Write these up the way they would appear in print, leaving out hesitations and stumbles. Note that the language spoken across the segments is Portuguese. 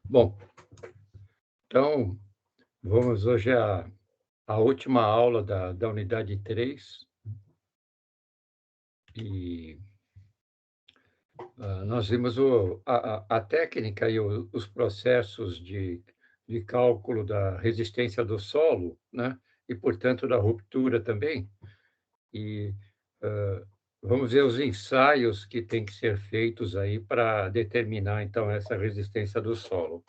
Bom, então, vamos hoje à última aula da unidade 3 e nós vimos a técnica e os processos de cálculo da resistência do solo, né? E, portanto, da ruptura também. E vamos ver os ensaios que têm que ser feitos aí para determinar, então, essa resistência do solo.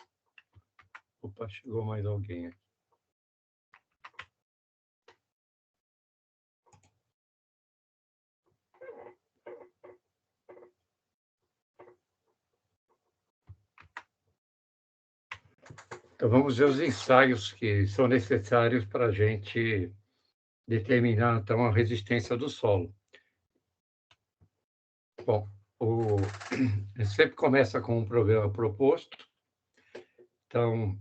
Opa, chegou mais alguém aqui. Então, vamos ver os ensaios que são necessários para a gente determinar, então, a resistência do solo. Bom, sempre começa com um problema proposto. Então,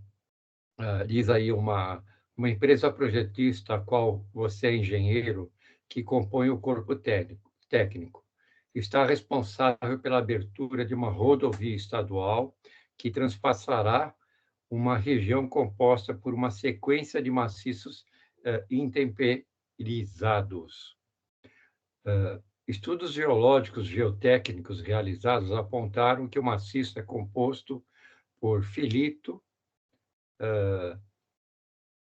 diz aí uma empresa projetista, a qual você é engenheiro, que compõe o corpo técnico. Está responsável pela abertura de uma rodovia estadual que transpassará uma região composta por uma sequência de maciços intemperizados. Estudos geológicos geotécnicos realizados apontaram que o maciço é composto por filito,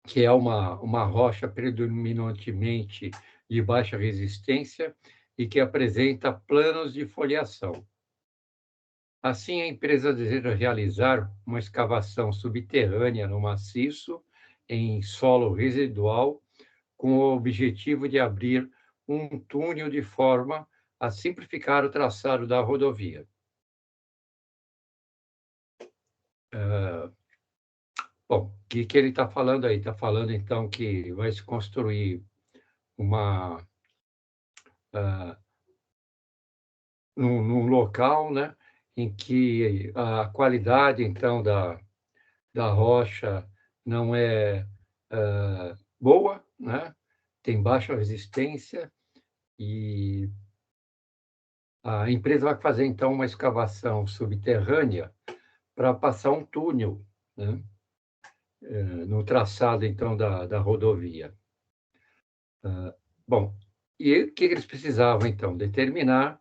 que é uma rocha predominantemente de baixa resistência e que apresenta planos de foliação. Assim, a empresa deseja realizar uma escavação subterrânea no maciço, em solo residual, com o objetivo de abrir um túnel de forma a simplificar o traçado da rodovia. Bom, o que ele está falando aí? Está falando, então, que vai se construir uma... num local, né, em que a qualidade, então, da rocha não é boa, né? Tem baixa resistência, e a empresa vai fazer, então, uma escavação subterrânea para passar um túnel, né? No traçado, então, da rodovia. Bom, e o que eles precisavam, então? Determinar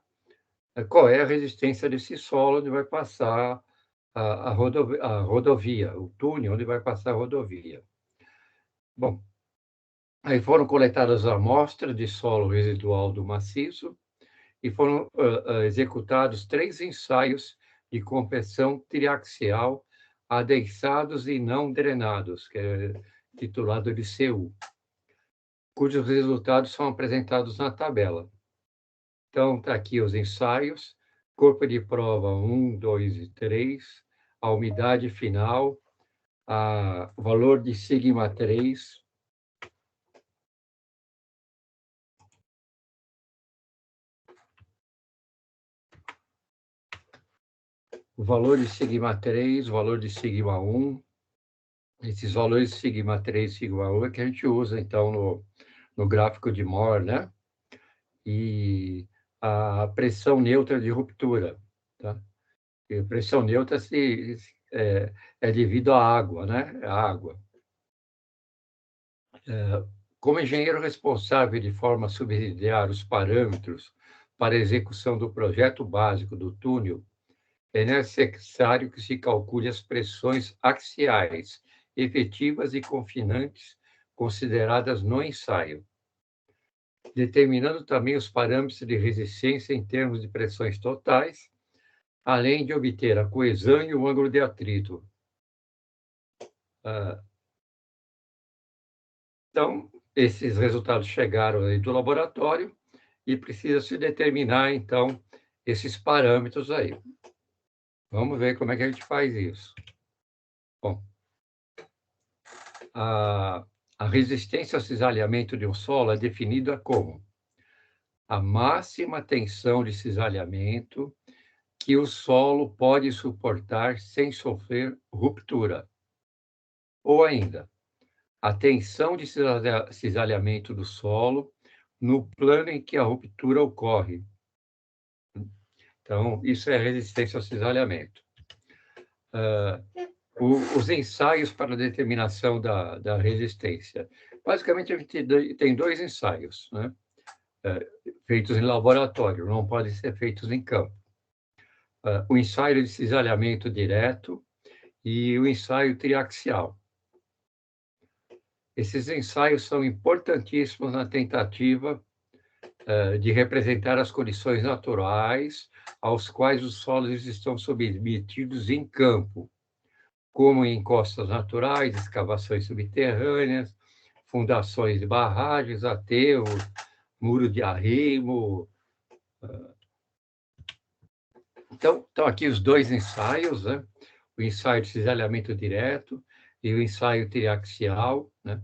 qual é a resistência desse solo onde vai passar a rodovia, o túnel onde vai passar a rodovia. Bom, aí foram coletadas amostras de solo residual do maciço e foram executados 3 ensaios de compressão triaxial adensados e não drenados, que é titulado de CU, cujos resultados são apresentados na tabela. Então, está aqui os ensaios, corpo de prova 1, 2 e 3, a umidade final, o valor de sigma 3, o valor de sigma 3, o valor de sigma 1, esses valores de sigma 3 e sigma 1 é que a gente usa, então, no gráfico de Mohr, né? E a pressão neutra de ruptura, tá? E a pressão neutra é devido à água, né? A água. Como engenheiro responsável de forma a subsidiar os parâmetros para a execução do projeto básico do túnel, é necessário que se calcule as pressões axiais efetivas e confinantes consideradas no ensaio, determinando também os parâmetros de resistência em termos de pressões totais, além de obter a coesão e o ângulo de atrito. Então, esses resultados chegaram aí do laboratório e precisa se determinar, então, esses parâmetros aí. Vamos ver como é que a gente faz isso. Bom, a resistência ao cisalhamento de um solo é definida como a máxima tensão de cisalhamento que o solo pode suportar sem sofrer ruptura. Ou ainda, a tensão de cisalhamento do solo no plano em que a ruptura ocorre. Então, isso é resistência ao cisalhamento. os ensaios para determinação da resistência. Basicamente, a gente tem dois ensaios, né? Feitos em laboratório, não podem ser feitos em campo. O ensaio de cisalhamento direto e o ensaio triaxial. Esses ensaios são importantíssimos na tentativa de representar as condições naturais aos quais os solos estão submetidos em campo, como em encostas naturais, escavações subterrâneas, fundações de barragens, aterros, muro de arrimo. Então, estão aqui os dois ensaios, né? O ensaio de cisalhamento direto e o ensaio triaxial, né?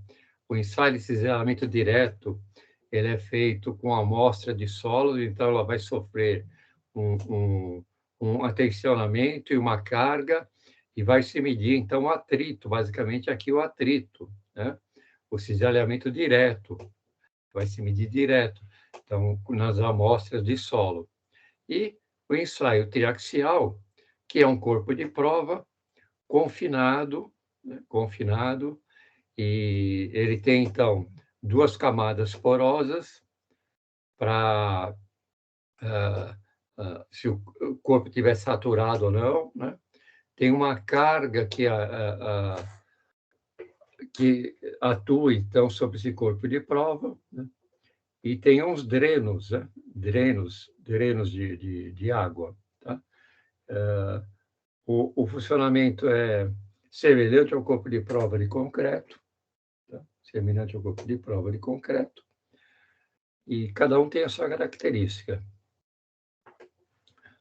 O ensaio de cisalhamento direto, ele é feito com amostra de solo, então ela vai sofrer um atensionamento e uma carga, e vai se medir, então, o atrito, basicamente aqui o atrito, né? O cisalhamento direto, vai se medir direto, então, nas amostras de solo. E o ensaio triaxial, que é um corpo de prova confinado, né? Confinado, e ele tem, então, duas camadas porosas para se o corpo estiver saturado ou não, né? Tem uma carga que atua, então, sobre esse corpo de prova, né? E tem uns drenos, né? Drenos de água, tá? O funcionamento é semelhante ao corpo de prova de concreto, tá? Semelhante ao corpo de prova de concreto, e cada um tem a sua característica.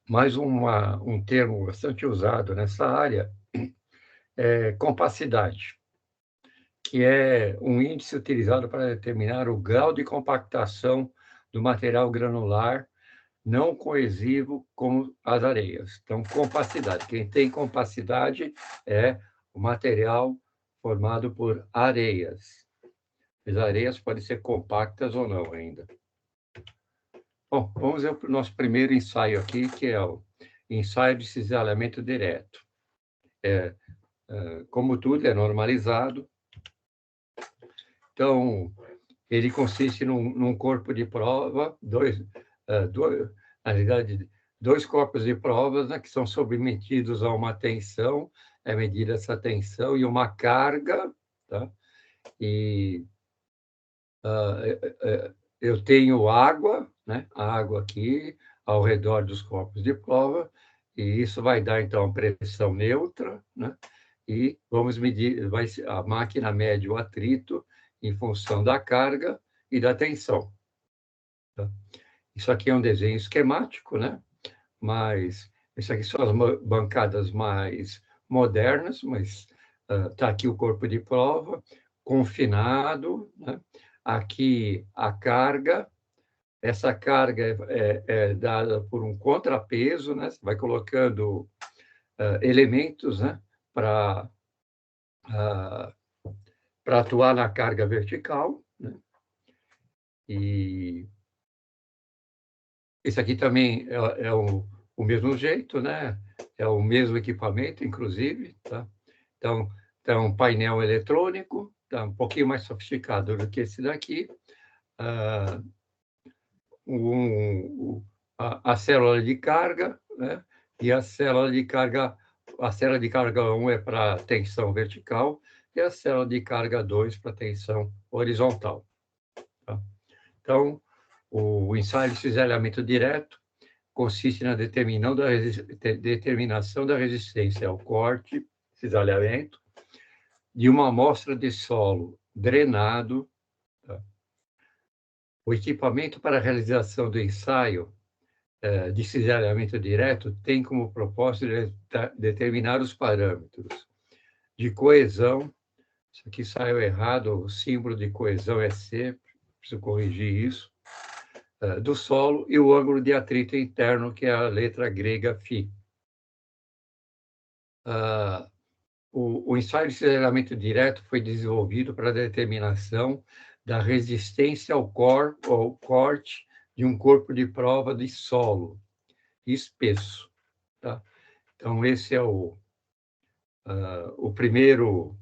Mais um termo bastante usado nessa área é compacidade, que é um índice utilizado para determinar o grau de compactação do material granular não coesivo como as areias. Então, compacidade. Quem tem compacidade é o material formado por areias. As areias podem ser compactas ou não ainda. Bom, vamos ver o nosso primeiro ensaio aqui, que é o ensaio de cisalhamento direto. Como tudo, é normalizado. Então, ele consiste num corpo de prova, na realidade, dois corpos de provas, né, que são submetidos a uma tensão, é medida essa tensão, e uma carga, tá? E eu tenho água, né, a água aqui, ao redor dos corpos de prova, e isso vai dar, então, pressão neutra, né? E vamos medir, a máquina mede o atrito em função da carga e da tensão. Tá? Isso aqui é um desenho esquemático, né? Mas isso aqui são as bancadas mais modernas, mas está aqui o corpo de prova, confinado, né? Aqui a carga, essa carga é dada por um contrapeso, né? Você vai colocando elementos, né? Para atuar na carga vertical, né? E esse aqui também é o mesmo jeito, né? É o mesmo equipamento, inclusive, tá? Então, é um painel eletrônico, tá um pouquinho mais sofisticado do que esse daqui. A célula de carga, né? E a célula de carga 1 é para tensão vertical e a célula de carga 2 para tensão horizontal. Tá? Então, o ensaio de cisalhamento direto consiste na determinação da resistência ao corte, cisalhamento, de uma amostra de solo drenado. Tá? O equipamento para a realização do ensaio de cisalhamento direto tem como propósito determinar os parâmetros de coesão. Isso aqui saiu errado, o símbolo de coesão é C, preciso corrigir isso. Do solo e o ângulo de atrito interno, que é a letra grega φ. O ensaio de cisalhamento direto foi desenvolvido para a determinação da resistência ao corte de um corpo de prova de solo espesso. Tá? Então, esse é o o primeiro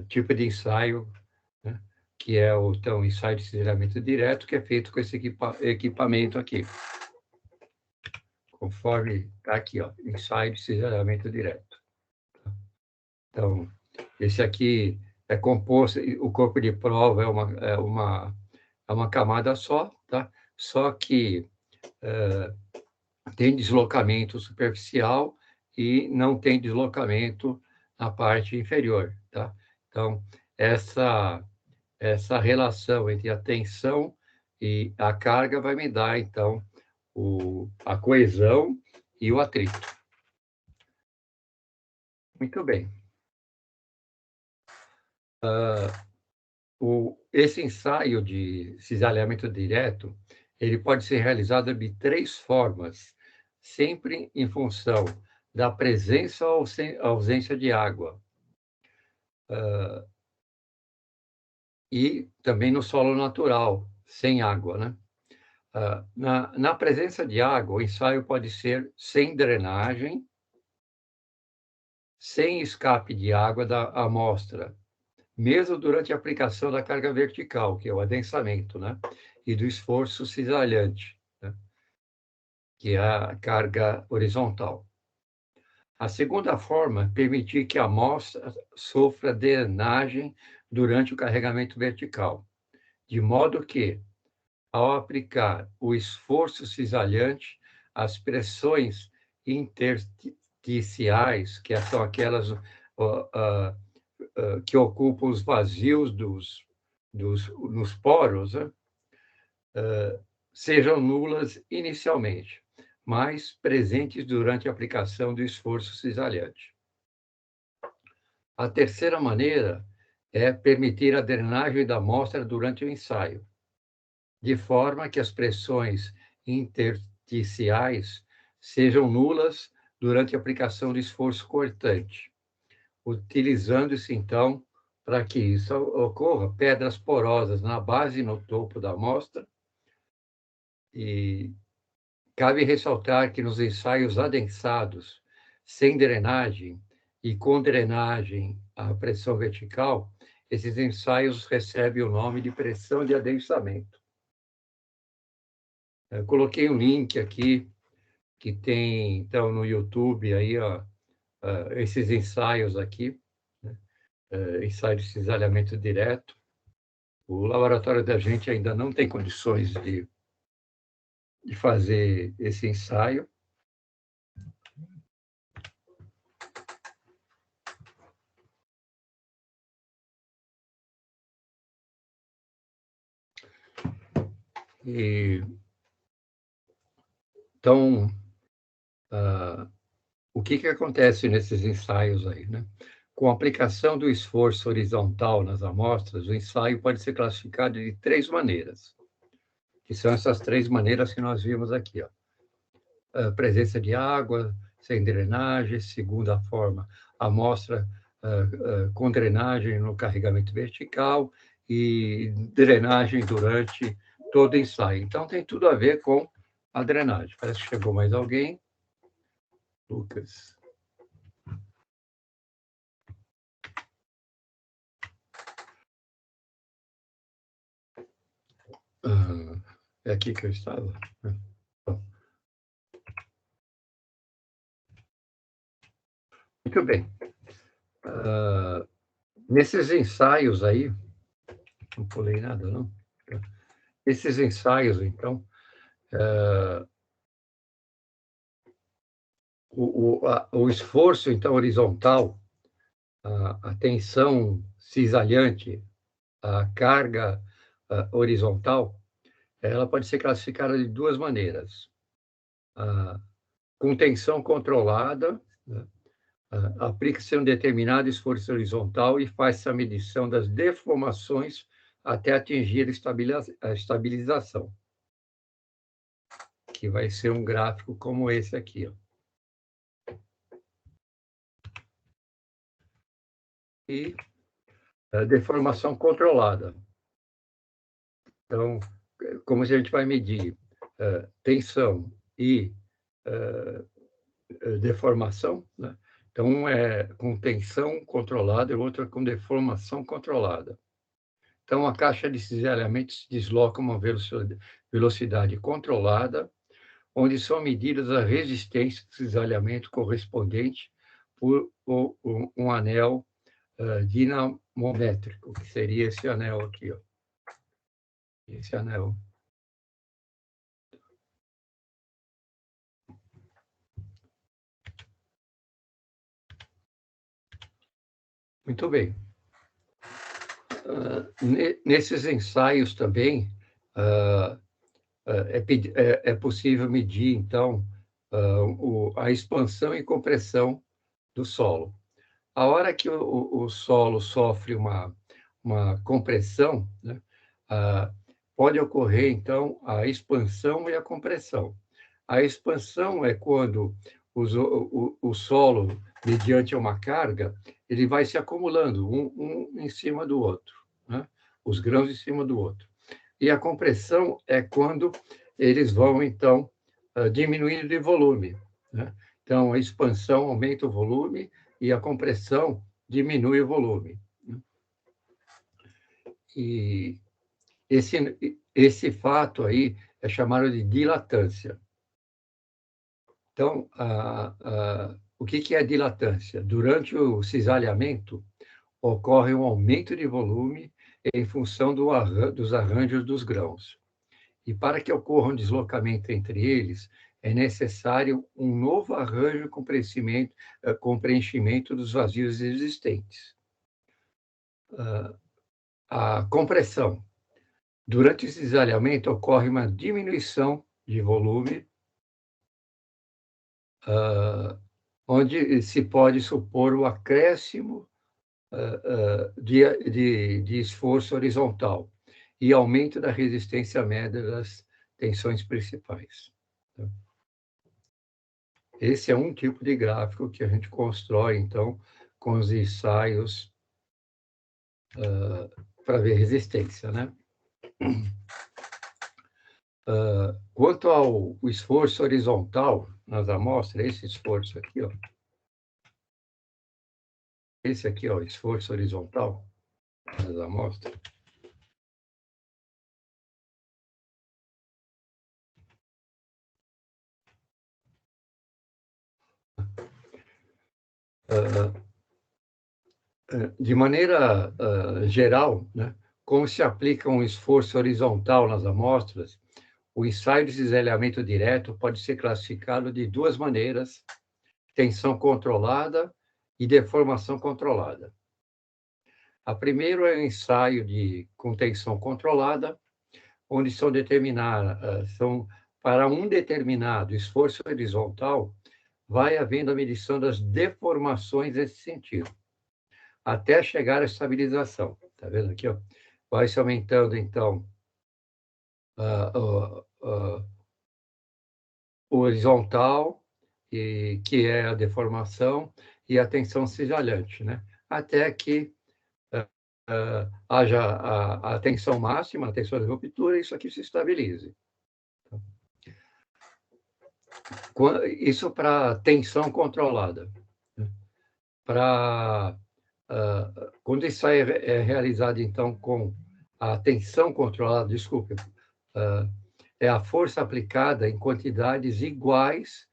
tipo de ensaio, né, que é o então, ensaio de cisalhamento direto, que é feito com esse equipamento aqui. Conforme está aqui, ó, ensaio de cisalhamento direto. Então, esse aqui é composto, o corpo de prova é uma camada só, tá? Só que tem deslocamento superficial e não tem deslocamento na parte inferior, tá? Então, essa relação entre a tensão e a carga vai me dar, então, a coesão e o atrito. Muito bem. Esse ensaio de cisalhamento direto, ele pode ser realizado de 3 formas, sempre em função da presença ou ausência de água. E também no solo natural, sem água, né? Na presença de água, o ensaio pode ser sem drenagem, sem escape de água da amostra, mesmo durante a aplicação da carga vertical, que é o adensamento, né? E do esforço cisalhante, né? Que é a carga horizontal. A segunda forma é permitir que a amostra sofra drenagem durante o carregamento vertical, de modo que, ao aplicar o esforço cisalhante, as pressões intersticiais, que são aquelas que ocupam os vazios nos poros, né, sejam nulas inicialmente, mas presentes durante a aplicação do esforço cisalhante. A terceira maneira é permitir a drenagem da amostra durante o ensaio, de forma que as pressões intersticiais sejam nulas durante a aplicação do esforço cortante, utilizando-se, então, para que isso ocorra, pedras porosas na base e no topo da amostra. E cabe ressaltar que nos ensaios adensados, sem drenagem e com drenagem à pressão vertical, esses ensaios recebem o nome de pressão de adensamento. Eu coloquei um link aqui que tem, então, no YouTube, aí, ó, esses ensaios aqui, né? Ensaio de cisalhamento direto. O laboratório da gente ainda não tem condições de fazer esse ensaio. Então, o que acontece nesses ensaios aí, né? Com a aplicação do esforço horizontal nas amostras, o ensaio pode ser classificado de 3 maneiras, que são essas 3 maneiras que nós vimos aqui, ó. A presença de água, sem drenagem; segunda forma, amostra com drenagem no carregamento vertical e drenagem durante todo o ensaio. Então, tem tudo a ver com a drenagem. Parece que chegou mais alguém. Lucas. É aqui que eu estava. Muito bem. Nesses ensaios aí, não pulei nada, não? Esses ensaios, então, o esforço, então, horizontal, a tensão cisalhante, a carga horizontal, ela pode ser classificada de 2 maneiras. Com tensão controlada, né? Aplica-se um determinado esforço horizontal e faz-se a medição das deformações até atingir a estabilização, que vai ser um gráfico como esse aqui, ó. E a deformação controlada. Então, como a gente vai medir tensão e deformação, né? Então, um é com tensão controlada e o outro é com deformação controlada. Então, a caixa de cisalhamento se desloca a uma velocidade controlada, onde são medidas as resistências de cisalhamento correspondente por um anel dinamométrico, que seria esse anel aqui, ó. Esse anel. Muito bem. Nesses ensaios também, é possível medir, então, a expansão e compressão do solo. A hora que o solo sofre uma compressão, né, pode ocorrer, então, a expansão e a compressão. A expansão é quando o solo, mediante uma carga, ele vai se acumulando, um em cima do outro, né? Os grãos em cima do outro. E a compressão é quando eles vão, então, diminuindo de volume, né? Então, a expansão aumenta o volume e a compressão diminui o volume, né? E esse fato aí é chamado de dilatância. Então, o que é a dilatância? Durante o cisalhamento, ocorre um aumento de volume em função dos arranjos dos grãos. E para que ocorra um deslocamento entre eles, é necessário um novo arranjo com preenchimento dos vazios existentes. A compressão. Durante o cisalhamento, ocorre uma diminuição de volume, onde se pode supor o acréscimo de esforço horizontal e aumento da resistência média das tensões principais. Esse é um tipo de gráfico que a gente constrói, então, com os ensaios para ver resistência, né? Quanto ao esforço horizontal nas amostras, esse esforço aqui, ó. Esse aqui, ó, esforço horizontal nas amostras. De maneira geral, né, como se aplica um esforço horizontal nas amostras, o ensaio de cisalhamento direto pode ser classificado de duas maneiras: tensão controlada e deformação controlada. A primeira é o ensaio com tensão controlada, onde para um determinado esforço horizontal, vai havendo a medição das deformações nesse sentido, até chegar à estabilização. Está vendo aqui? Ó? Vai se aumentando, então, o horizontal, que é a deformação, e a tensão cisalhante, né? Até que haja a tensão máxima, a tensão de ruptura, e isso aqui se estabilize. Isso para tensão controlada. Quando isso é realizado, então, com a tensão controlada, desculpe, é a força aplicada em quantidades iguais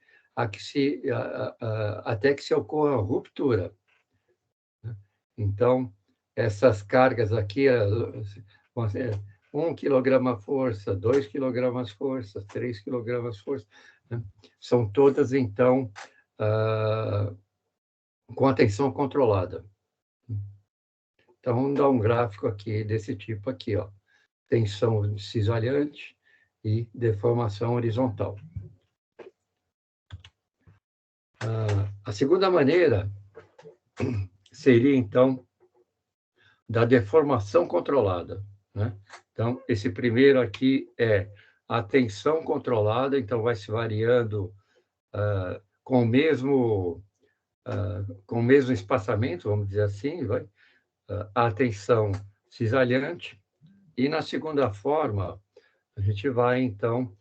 até que se ocorra a ruptura. Então, essas cargas aqui vão ser 1 quilograma força, 2 quilogramas força, 3 quilogramas força, né? São todas, então, com a tensão controlada. Então, vamos dar um gráfico aqui desse tipo aqui, ó. Tensão cisalhante e deformação horizontal. A segunda maneira seria, então, da deformação controlada, né? Então, esse primeiro aqui é a tensão controlada, então vai se variando com o mesmo espaçamento, vamos dizer assim, a tensão cisalhante, e na segunda forma, a gente vai, então,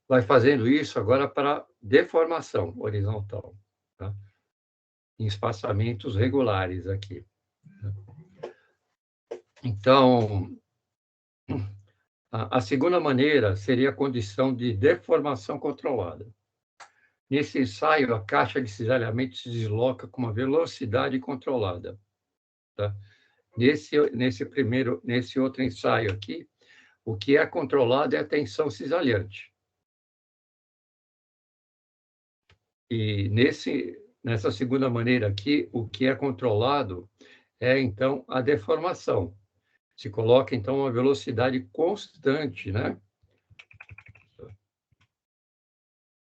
vai fazendo isso agora para deformação horizontal, tá? em espaçamentos regulares aqui. Então, a segunda maneira seria a condição de deformação controlada. Nesse ensaio, a caixa de cisalhamento se desloca com uma velocidade controlada. Tá? Nesse outro ensaio aqui, o que é controlado é a tensão cisalhante. E nessa segunda maneira aqui, o que é controlado é, então, a deformação. Se coloca, então, uma velocidade constante, né?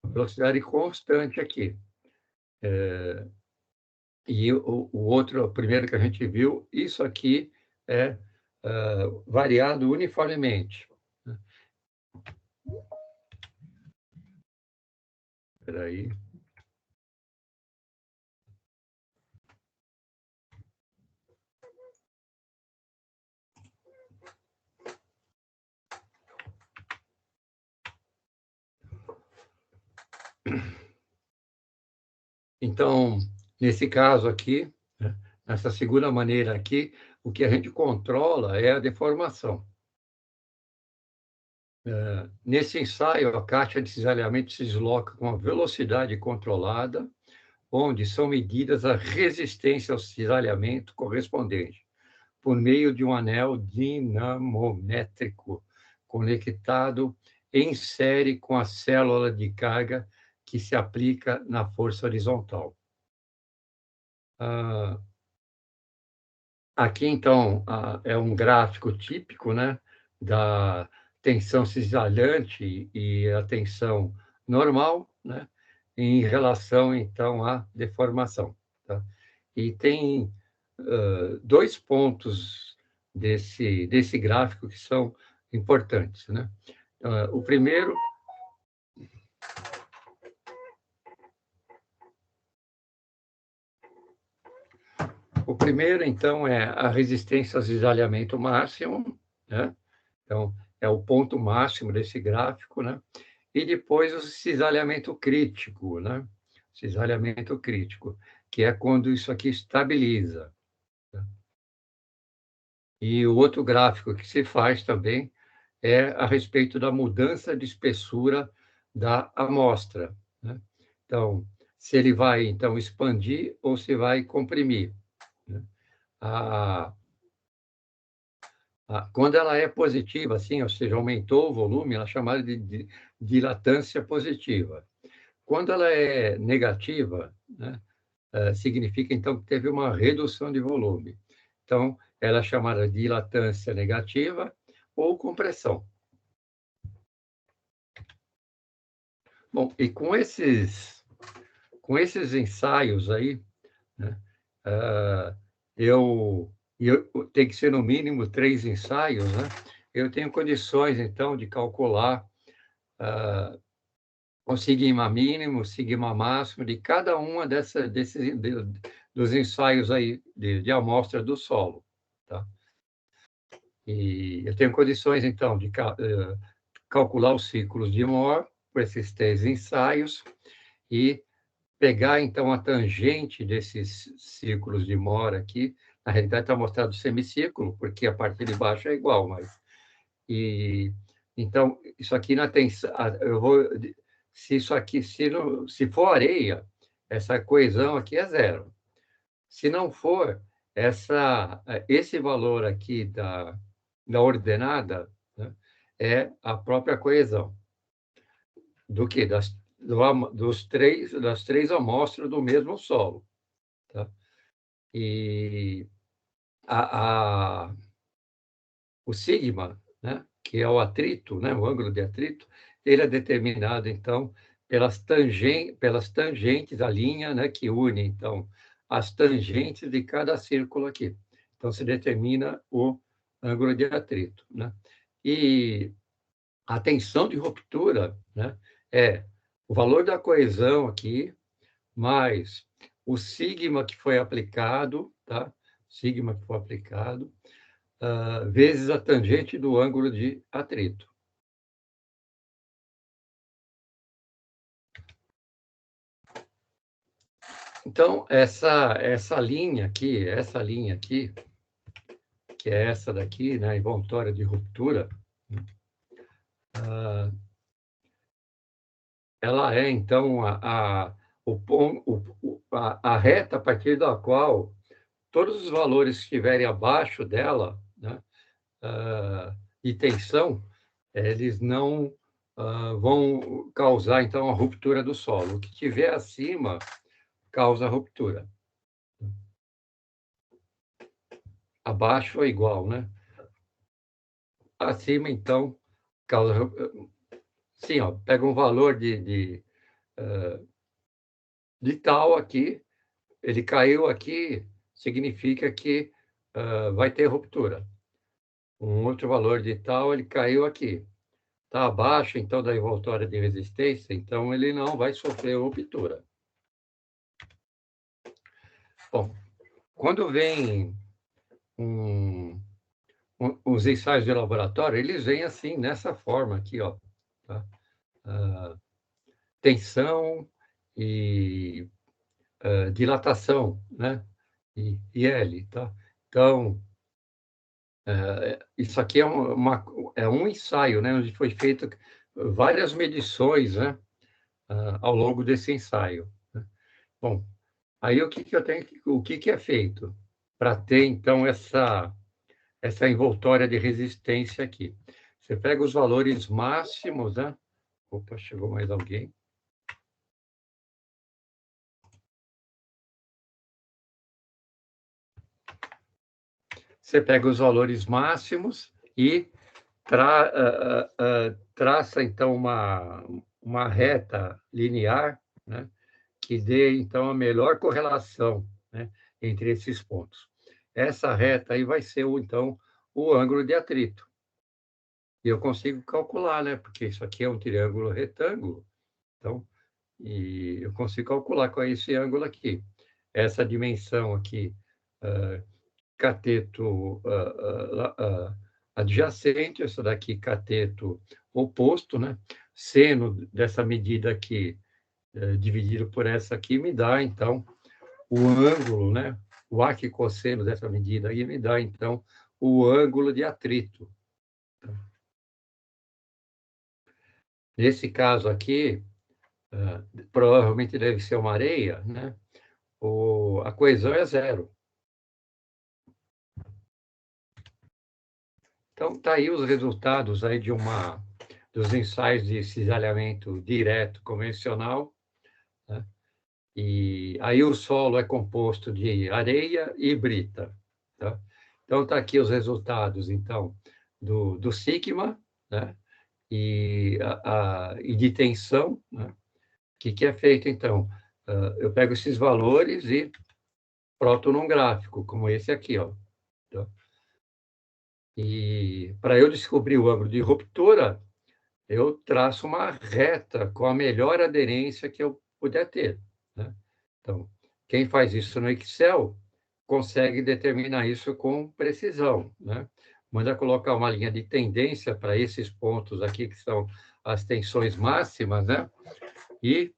Velocidade constante aqui. E o primeiro que a gente viu, isso aqui é variado uniformemente. Espera aí. Então, nesse caso aqui, né, nessa segunda maneira aqui, o que a gente controla é a deformação. Nesse ensaio, a caixa de cisalhamento se desloca com uma velocidade controlada, onde são medidas a resistência ao cisalhamento correspondente, por meio de um anel dinamométrico conectado em série com a célula de carga que se aplica na força horizontal. Aqui, então, é um gráfico típico, né, da tensão cisalhante e a tensão normal, né, em relação, então, à deformação. Tá? E tem dois pontos desse gráfico que são importantes. Né? O primeiro então, é a resistência ao cisalhamento máximo, né? Então, é o ponto máximo desse gráfico, né? E depois o cisalhamento crítico, né? Cisalhamento crítico, que é quando isso aqui estabiliza. Tá? E o outro gráfico que se faz também é a respeito da mudança de espessura da amostra, né? Então, se ele vai, então, expandir ou se vai comprimir, né? A, quando ela é positiva, assim, ou seja, aumentou o volume, ela é chamada de dilatância positiva. Quando ela é negativa, né, significa, então, que teve uma redução de volume. Então, ela é chamada de dilatância negativa ou compressão. Bom, e com esses ensaios aí, né, eu tenho que ser no mínimo 3 ensaios, né? Eu tenho condições, então, de calcular o sigma mínimo, o sigma máximo de cada uma dos ensaios aí de amostra do solo, tá? E eu tenho condições, então, de calcular os ciclos de Mohr por esses 3 ensaios e pegar, então, a tangente desses círculos de Mohr aqui. Na realidade, está mostrado o semicírculo, porque a parte de baixo é igual, mas... Então, isso aqui na tensão... Se isso aqui, se for areia, essa coesão aqui é zero. Se não for, esse valor aqui da ordenada, né, é a própria coesão. Do que? Das três amostras do mesmo solo. Tá? E o sigma, né, que é o atrito, né, o ângulo de atrito, ele é determinado, então, pelas tangentes, a linha, né, que une, então, as tangentes de cada círculo aqui. Então, se determina o ângulo de atrito. Né? E a tensão de ruptura, né, é o valor da coesão aqui, mais o sigma que foi aplicado, tá? Sigma que foi aplicado, vezes a tangente do ângulo de atrito. Então, essa linha aqui, que é essa daqui, né, envoltória de ruptura, ela é, então, a reta a partir da qual todos os valores que estiverem abaixo dela, né, de tensão, eles não vão causar, então, a ruptura do solo. O que tiver acima causa ruptura. Abaixo é igual, né? Acima, então, causa. Sim, ó, pega um valor de tal aqui, ele caiu aqui, significa que vai ter ruptura. Um outro valor de tal, ele caiu aqui. Está abaixo, então, da envoltória de resistência, então ele não vai sofrer ruptura. Bom, quando vem os ensaios de laboratório, eles vêm assim, nessa forma aqui, ó, tá? Tensão e dilatação, né? E L, tá? Então, isso aqui é um ensaio, né? Onde foi feito várias medições, né? Ao longo desse ensaio. Né? Bom, aí o que é feito para ter, então, essa envoltória de resistência aqui? Você pega os valores máximos, né? Opa, chegou mais alguém. Você pega os valores máximos e traça, então, uma reta linear, né, que dê, então, a melhor correlação, né, entre esses pontos. Essa reta aí vai ser, então, o ângulo de atrito. E eu consigo calcular, né, porque isso aqui é um triângulo retângulo, então, e eu consigo calcular qual é esse ângulo aqui. Essa dimensão aqui, cateto adjacente, essa daqui cateto oposto, né? Seno dessa medida aqui, dividido por essa aqui, me dá, então, o ângulo, né? O arquicosseno dessa medida aí me dá, então, o ângulo de atrito. Nesse caso aqui, provavelmente deve ser uma areia, né? A coesão é zero. Então, está aí os resultados aí dos ensaios de cisalhamento direto convencional, né? E aí o solo é composto de areia e brita, tá? Então, está aqui os resultados, então, do sigma, né? E de tensão, né? O que é feito, então? Eu pego esses valores e ploto num gráfico, como esse aqui, ó. Tá? E para eu descobrir o ângulo de ruptura, eu traço uma reta com a melhor aderência que eu puder ter, né? Então, quem faz isso no Excel consegue determinar isso com precisão, né? Manda colocar uma linha de tendência para esses pontos aqui, que são as tensões máximas, né? E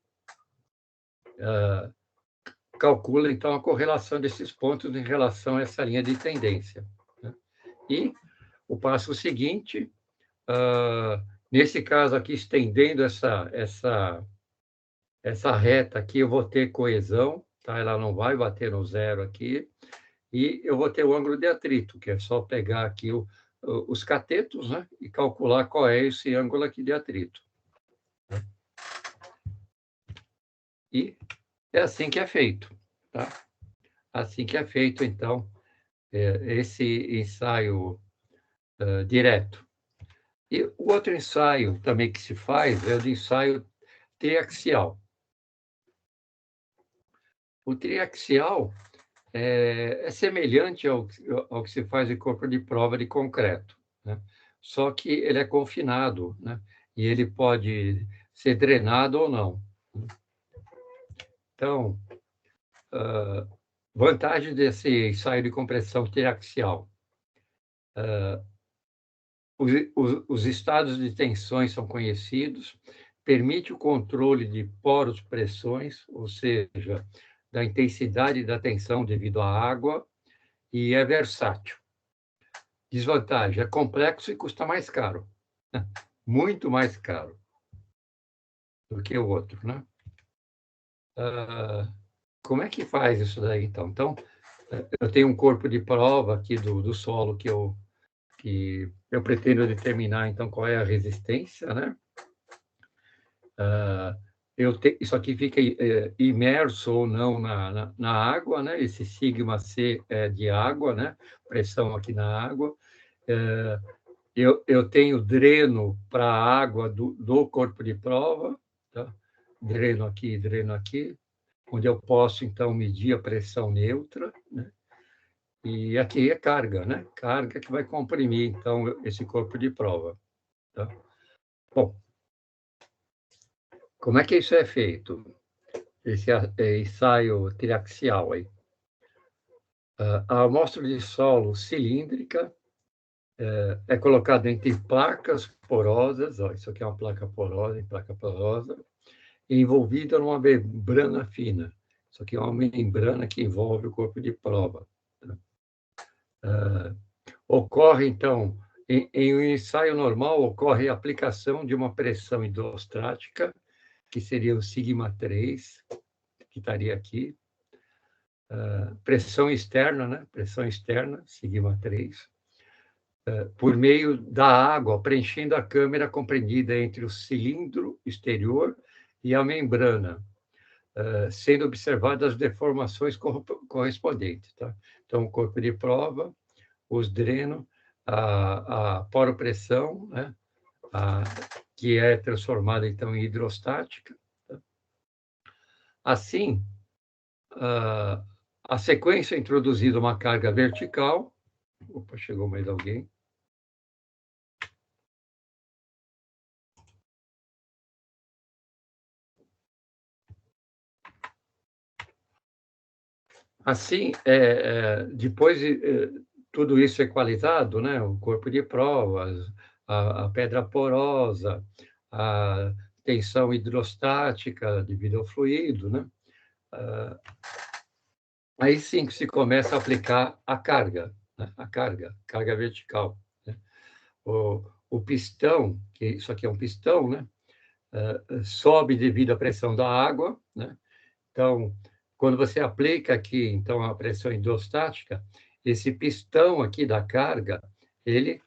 calcula, então, a correlação desses pontos em relação a essa linha de tendência, né? E o passo seguinte, nesse caso aqui, estendendo essa reta aqui, eu vou ter coesão, tá? Ela não vai bater no zero aqui, e eu vou ter o ângulo de atrito, que é só pegar aqui os catetos, né? E calcular qual é esse ângulo aqui de atrito. E é assim que é feito, tá? Assim que é feito, então, esse ensaio direto. E o outro ensaio também que se faz é o de ensaio triaxial. O triaxial é semelhante ao que se faz em corpo de prova de concreto, né? Só que ele é confinado, né? E ele pode ser drenado ou não. Então, vantagem desse ensaio de compressão triaxial. Os estados de tensões são conhecidos, permite o controle de poros, pressões, ou seja, da intensidade da tensão devido à água e é versátil. Desvantagem, é complexo e custa mais caro. Muito mais caro do que o outro, né? Como é que faz isso daí, então? Então, eu tenho um corpo de prova aqui do solo que eu pretendo determinar, então, qual é a resistência, né? Isso aqui fica imerso ou não na água, né? Esse sigma C é de água, né? Pressão aqui na água. Eu tenho dreno para a água do corpo de prova, tá? Dreno aqui, onde eu posso, então, medir a pressão neutra, né? E aqui é carga, né? Carga que vai comprimir, então, esse corpo de prova, tá? Bom, como é que isso é feito? Esse ensaio triaxial aí. A amostra de solo cilíndrica é colocada entre placas porosas, ó, isso aqui é uma placa porosa, envolvida numa membrana fina. Isso aqui é uma membrana que envolve o corpo de prova. Ocorre, então, em um ensaio normal, ocorre a aplicação de uma pressão hidrostática, que seria o sigma 3, que estaria aqui, pressão externa, né? Pressão externa, sigma 3, por meio da água, preenchendo a câmara compreendida entre o cilindro exterior e a membrana, sendo observadas as deformações correspondentes. Tá? Então, o corpo de prova, os drenos, a poropressão, né? Que é transformada, então, em hidrostática. Tá? Assim, a sequência é introduzida uma carga vertical. Opa, chegou mais alguém. Assim, depois de tudo isso equalizado, né? O corpo de provas, a pedra porosa, a tensão hidrostática devido ao fluido, né? Aí sim que se começa a aplicar a carga, né? A carga vertical, né? O pistão, que isso aqui é um pistão, né? Sobe devido à pressão da água, né? Então, quando você aplica aqui, então, a pressão hidrostática, esse pistão aqui da carga, ele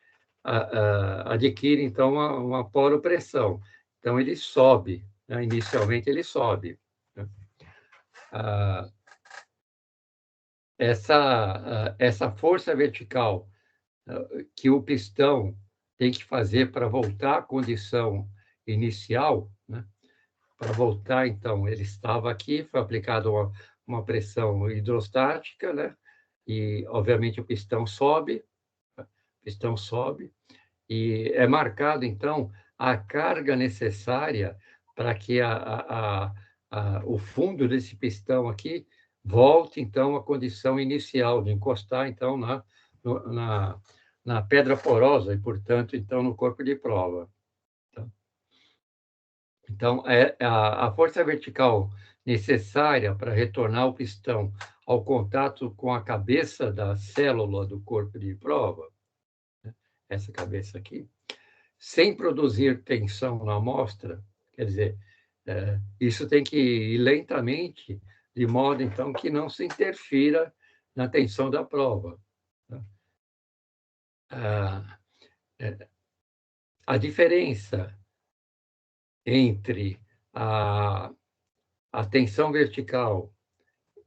adquire, então, uma poropressão. Então, ele sobe, né? Inicialmente ele sobe, né? Essa força vertical que o pistão tem que fazer para voltar à condição inicial, né? Para voltar, então, ele estava aqui, foi aplicada uma pressão hidrostática, né? E, obviamente, pistão sobe, e é marcado, então, a carga necessária para que o fundo desse pistão aqui volte, então, à condição inicial, de encostar, então, na pedra porosa e, portanto, então, no corpo de prova. Então, a força vertical necessária para retornar o pistão ao contato com a cabeça da célula do corpo de prova, né? Essa cabeça aqui, sem produzir tensão na amostra, quer dizer, isso tem que ir lentamente, de modo, então, que não se interfira na tensão da prova. Tá? A diferença entre a tensão vertical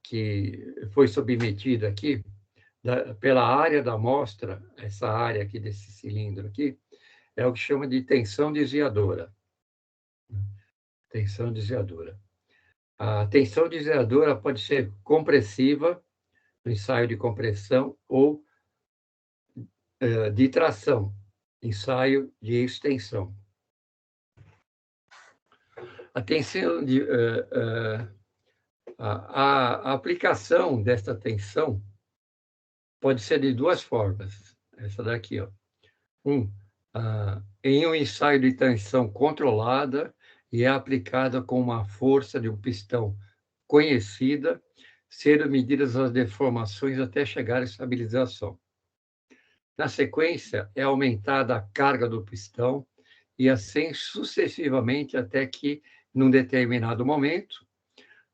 que foi submetida aqui, pela área da amostra, essa área aqui desse cilindro aqui, é o que chama de tensão desviadora. Tensão desviadora. A tensão desviadora pode ser compressiva, no ensaio de compressão, ou de tração, ensaio de extensão. A tensão a aplicação desta tensão pode ser de duas formas. Essa daqui, ó. Em um ensaio de tensão controlada e é aplicada com uma força de um pistão conhecida, sendo medidas as deformações até chegar à estabilização. Na sequência, é aumentada a carga do pistão e assim sucessivamente até que, num determinado momento,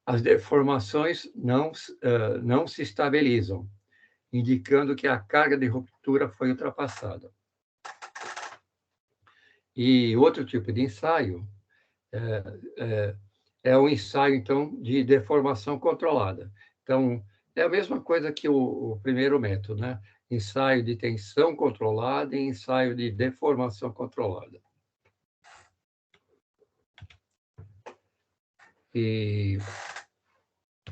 as deformações não se estabilizam, indicando que a carga de ruptura foi ultrapassada. E outro tipo de ensaio é o ensaio, então, de deformação controlada. Então, é a mesma coisa que o primeiro método, né? Ensaio de tensão controlada e ensaio de deformação controlada. E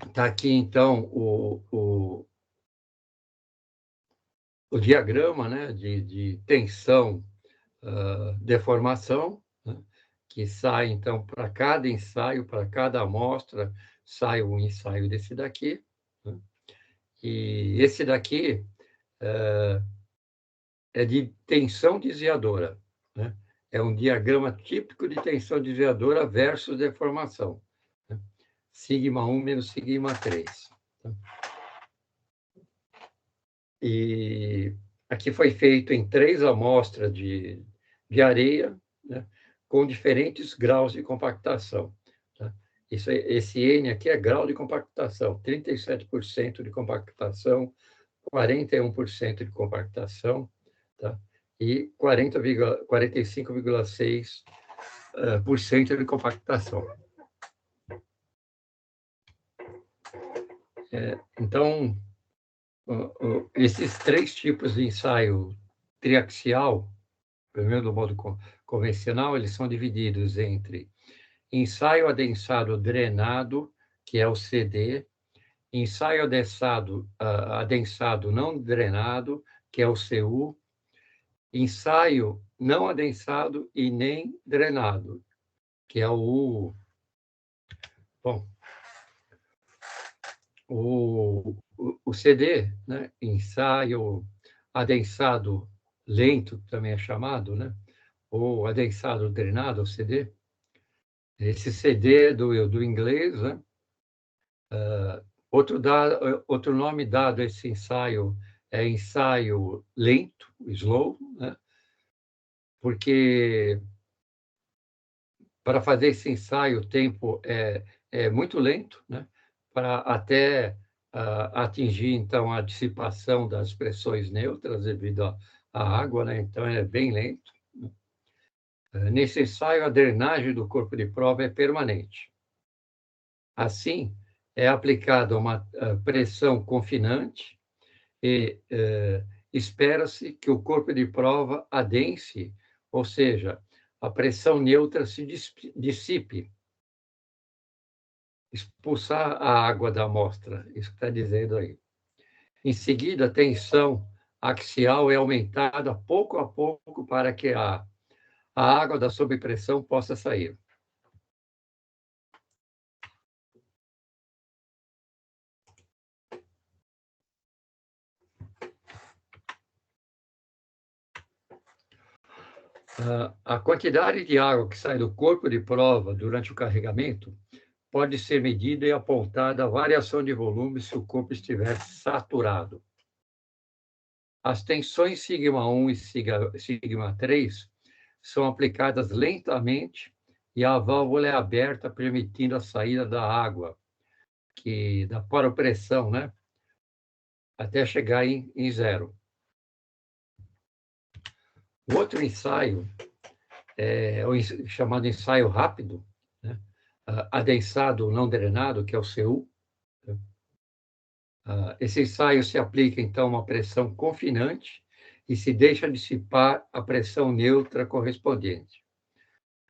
está aqui, então, o diagrama, né, de tensão, deformação, né, que sai, então, para cada ensaio, para cada amostra, sai um ensaio desse daqui. Né? E esse daqui é de tensão desviadora. Né? É um diagrama típico de tensão desviadora versus deformação. Né? Sigma 1 menos sigma 3. Tá? E aqui foi feito em 3 amostras de areia, né, com diferentes graus de compactação. Tá? Esse N aqui é grau de compactação, 37% de compactação, 41% de compactação, tá? E 45,6% de compactação. Então, esses 3 tipos de ensaio triaxial, pelo menos do modo convencional, eles são divididos entre ensaio adensado drenado, que é o CD, ensaio adensado não drenado, que é o CU, ensaio não adensado e nem drenado, que é o U. Bom, o CD, né, ensaio adensado lento, também é chamado, né, ou adensado drenado, o CD. Esse CD é do inglês, né? Outro nome dado a esse ensaio é ensaio lento, slow, né? Porque para fazer esse ensaio o tempo é muito lento, né? Para até atingir, então, a dissipação das pressões neutras devido à água, né? Então, é bem lento. Nesse ensaio, a drenagem do corpo de prova é permanente. Assim, é aplicada uma pressão confinante e espera-se que o corpo de prova adense, ou seja, a pressão neutra se dissipe, expulsar a água da amostra, isso que está dizendo aí. Em seguida, a tensão axial é aumentada pouco a pouco para que a água da sobrepressão possa sair. A quantidade de água que sai do corpo de prova durante o carregamento pode ser medida e apontada a variação de volume se o corpo estiver saturado. As tensões sigma 1 e sigma 3 são aplicadas lentamente e a válvula é aberta, permitindo a saída da água, que da pressão, né? Até chegar em zero. O outro ensaio é o chamado ensaio rápido, né? Adensado não drenado, que é o CU. Esse ensaio se aplica, então, a uma pressão confinante e se deixa dissipar a pressão neutra correspondente.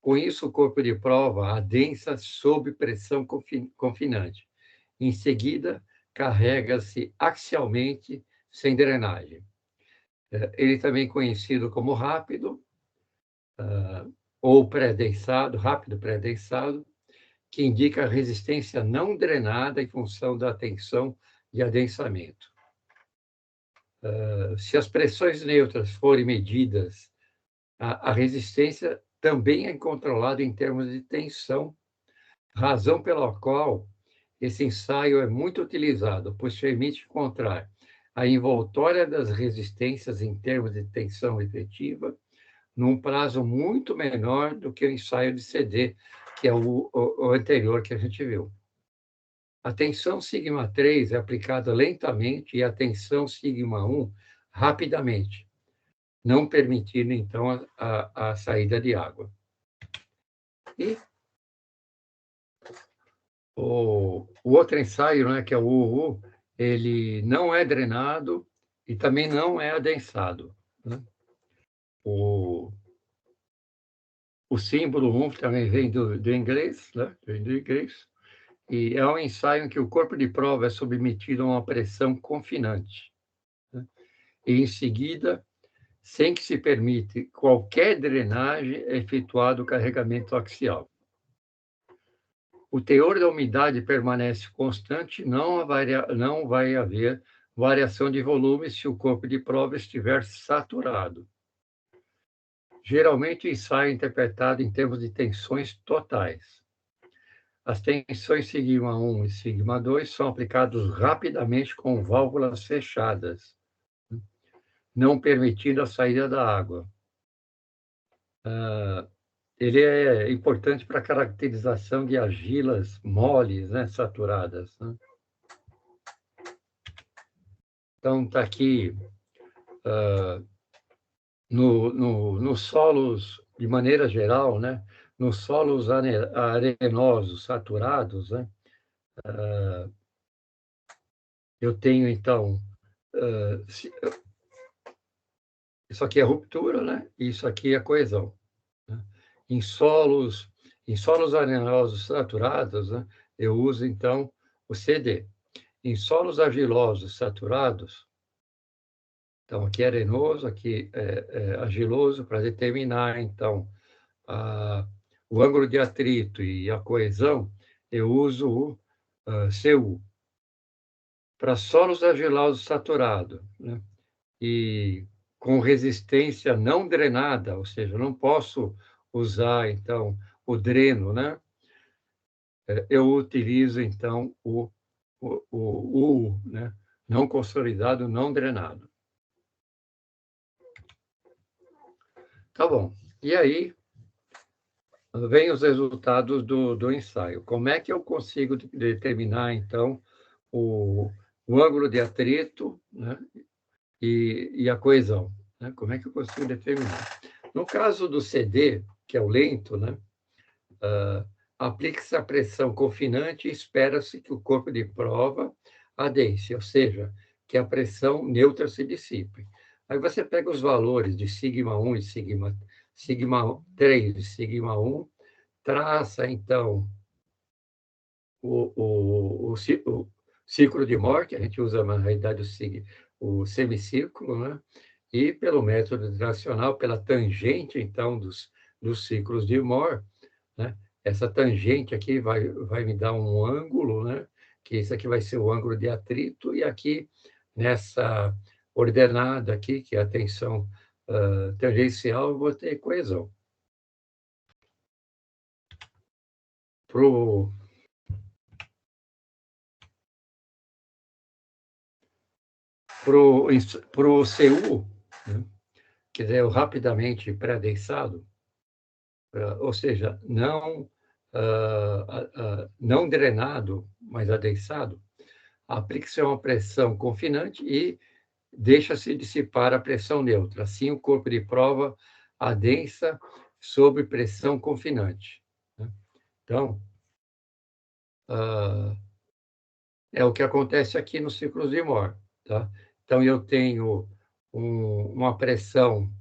Com isso, o corpo de prova adensa sob pressão confinante. Em seguida, carrega-se axialmente sem drenagem. Ele também é conhecido como rápido ou pré-densado, rápido pré-densado, que indica a resistência não drenada em função da tensão de adensamento. Se as pressões neutras forem medidas, a resistência também é controlada em termos de tensão, razão pela qual Esse ensaio é muito utilizado, pois permite encontrar a envoltória das resistências em termos de tensão efetiva num prazo muito menor do que o ensaio de CD, que é o anterior que a gente viu. A tensão sigma-3 é aplicada lentamente e a tensão sigma-1 rapidamente, não permitindo, então, a saída de água. E o outro ensaio, né, que é o UU, ele não é drenado e também não é adensado, né? O símbolo 1 também vem do inglês, né? Vem do inglês, e é um ensaio em que o corpo de prova é submetido a uma pressão confinante, né? E, em seguida, sem que se permita qualquer drenagem, é efetuado o carregamento axial. O teor da umidade permanece constante, não vai haver variação de volume se o corpo de prova estiver saturado. Geralmente, o ensaio é interpretado em termos de tensões totais. As tensões sigma-1 e sigma-2 são aplicados rapidamente com válvulas fechadas, não permitindo a saída da água. Ele é importante para a caracterização de argilas moles, né, saturadas, né? Então, está aqui, nos solos, de maneira geral, né, nos solos arenosos saturados, né, eu tenho, então, isso aqui é ruptura, né, e isso aqui é coesão, né? Em solos arenosos saturados, né, eu uso, então, o CD. Em solos argilosos saturados, então, aqui é arenoso, aqui é argiloso, para determinar, então, o ângulo de atrito e a coesão, eu uso o CU. Para solos argilosos saturados, né? E com resistência não drenada, ou seja, não posso usar, então, o dreno, né? Eu utilizo, então, o né? Não consolidado, não drenado. Tá bom. E aí, vem os resultados do ensaio. Como é que eu consigo determinar, então, o ângulo de atrito, né? E a coesão, né? Como é que eu consigo determinar? No caso do CD, que é o lento, né? Aplica-se a pressão confinante e espera-se que o corpo de prova adense, ou seja, que a pressão neutra se dissipe. Aí você pega os valores de sigma-1 e sigma-3 e sigma-1, traça, então, o ciclo de Mohr, a gente usa, na realidade, o semicírculo, né? E pelo método tradicional, pela tangente, então, dos ciclos de Mohr, né? Essa tangente aqui vai me dar um ângulo, né? Que isso aqui vai ser o ângulo de atrito, e aqui, nessa ordenada aqui, que é a tensão tangencial, eu vou ter coesão. Para o CU, né? Quer dizer, o rapidamente pré-adensado, ou seja, não drenado, mas adensado, aplica-se uma pressão confinante e deixa-se dissipar a pressão neutra. Assim, o corpo de prova adensa sob pressão confinante, né? Então, é o que acontece aqui nos ciclos de Mohr, tá? Então, eu tenho uma pressão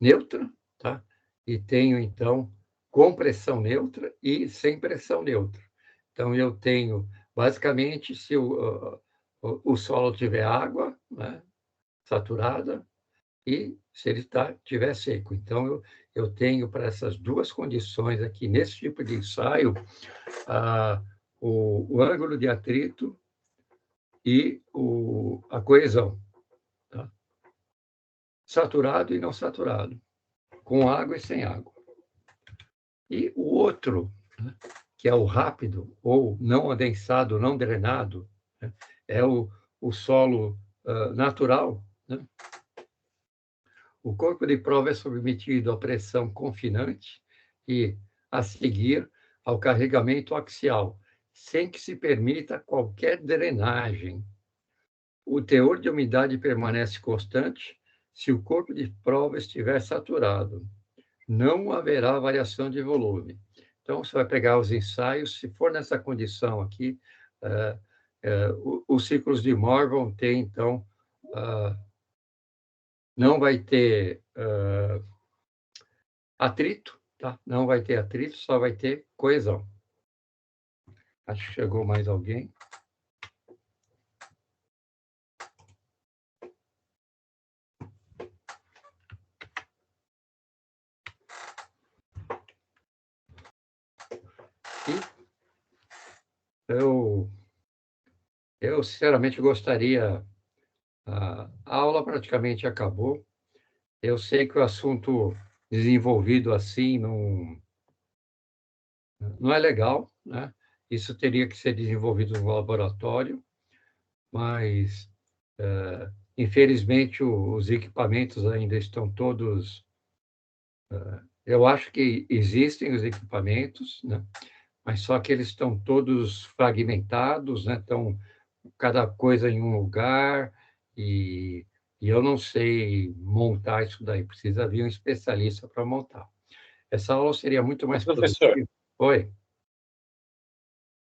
neutra, tá? E tenho, então, com pressão neutra e sem pressão neutra. Então, eu tenho, basicamente, se o solo tiver água, né, saturada, e se ele tiver seco. Então, eu tenho, para essas duas condições aqui, nesse tipo de ensaio, o ângulo de atrito e a coesão, tá? Saturado e não saturado, com água e sem água. E o outro, né, que é o rápido, ou não adensado, não drenado, né? É o solo natural, né? O corpo de prova é submetido à pressão confinante e, a seguir, ao carregamento axial, sem que se permita qualquer drenagem. O teor de umidade permanece constante se o corpo de prova estiver saturado. Não haverá variação de volume. Então, você vai pegar os ensaios, se for nessa condição aqui, os ciclos de Moore vão ter, então, não vai ter atrito, tá? Não vai ter atrito, só vai ter coesão. Acho que chegou mais alguém. E eu sinceramente gostaria. A aula praticamente acabou. Eu sei que o assunto desenvolvido assim não é legal, né? Isso teria que ser desenvolvido no laboratório, mas, infelizmente, os equipamentos ainda estão todos. Eu acho que existem os equipamentos, né? Mas só que eles estão todos fragmentados, né? Estão cada coisa em um lugar, e, e eu não sei montar isso daí. Precisa vir um especialista para montar. Essa aula seria muito Ô, mais professor, produtiva. Oi,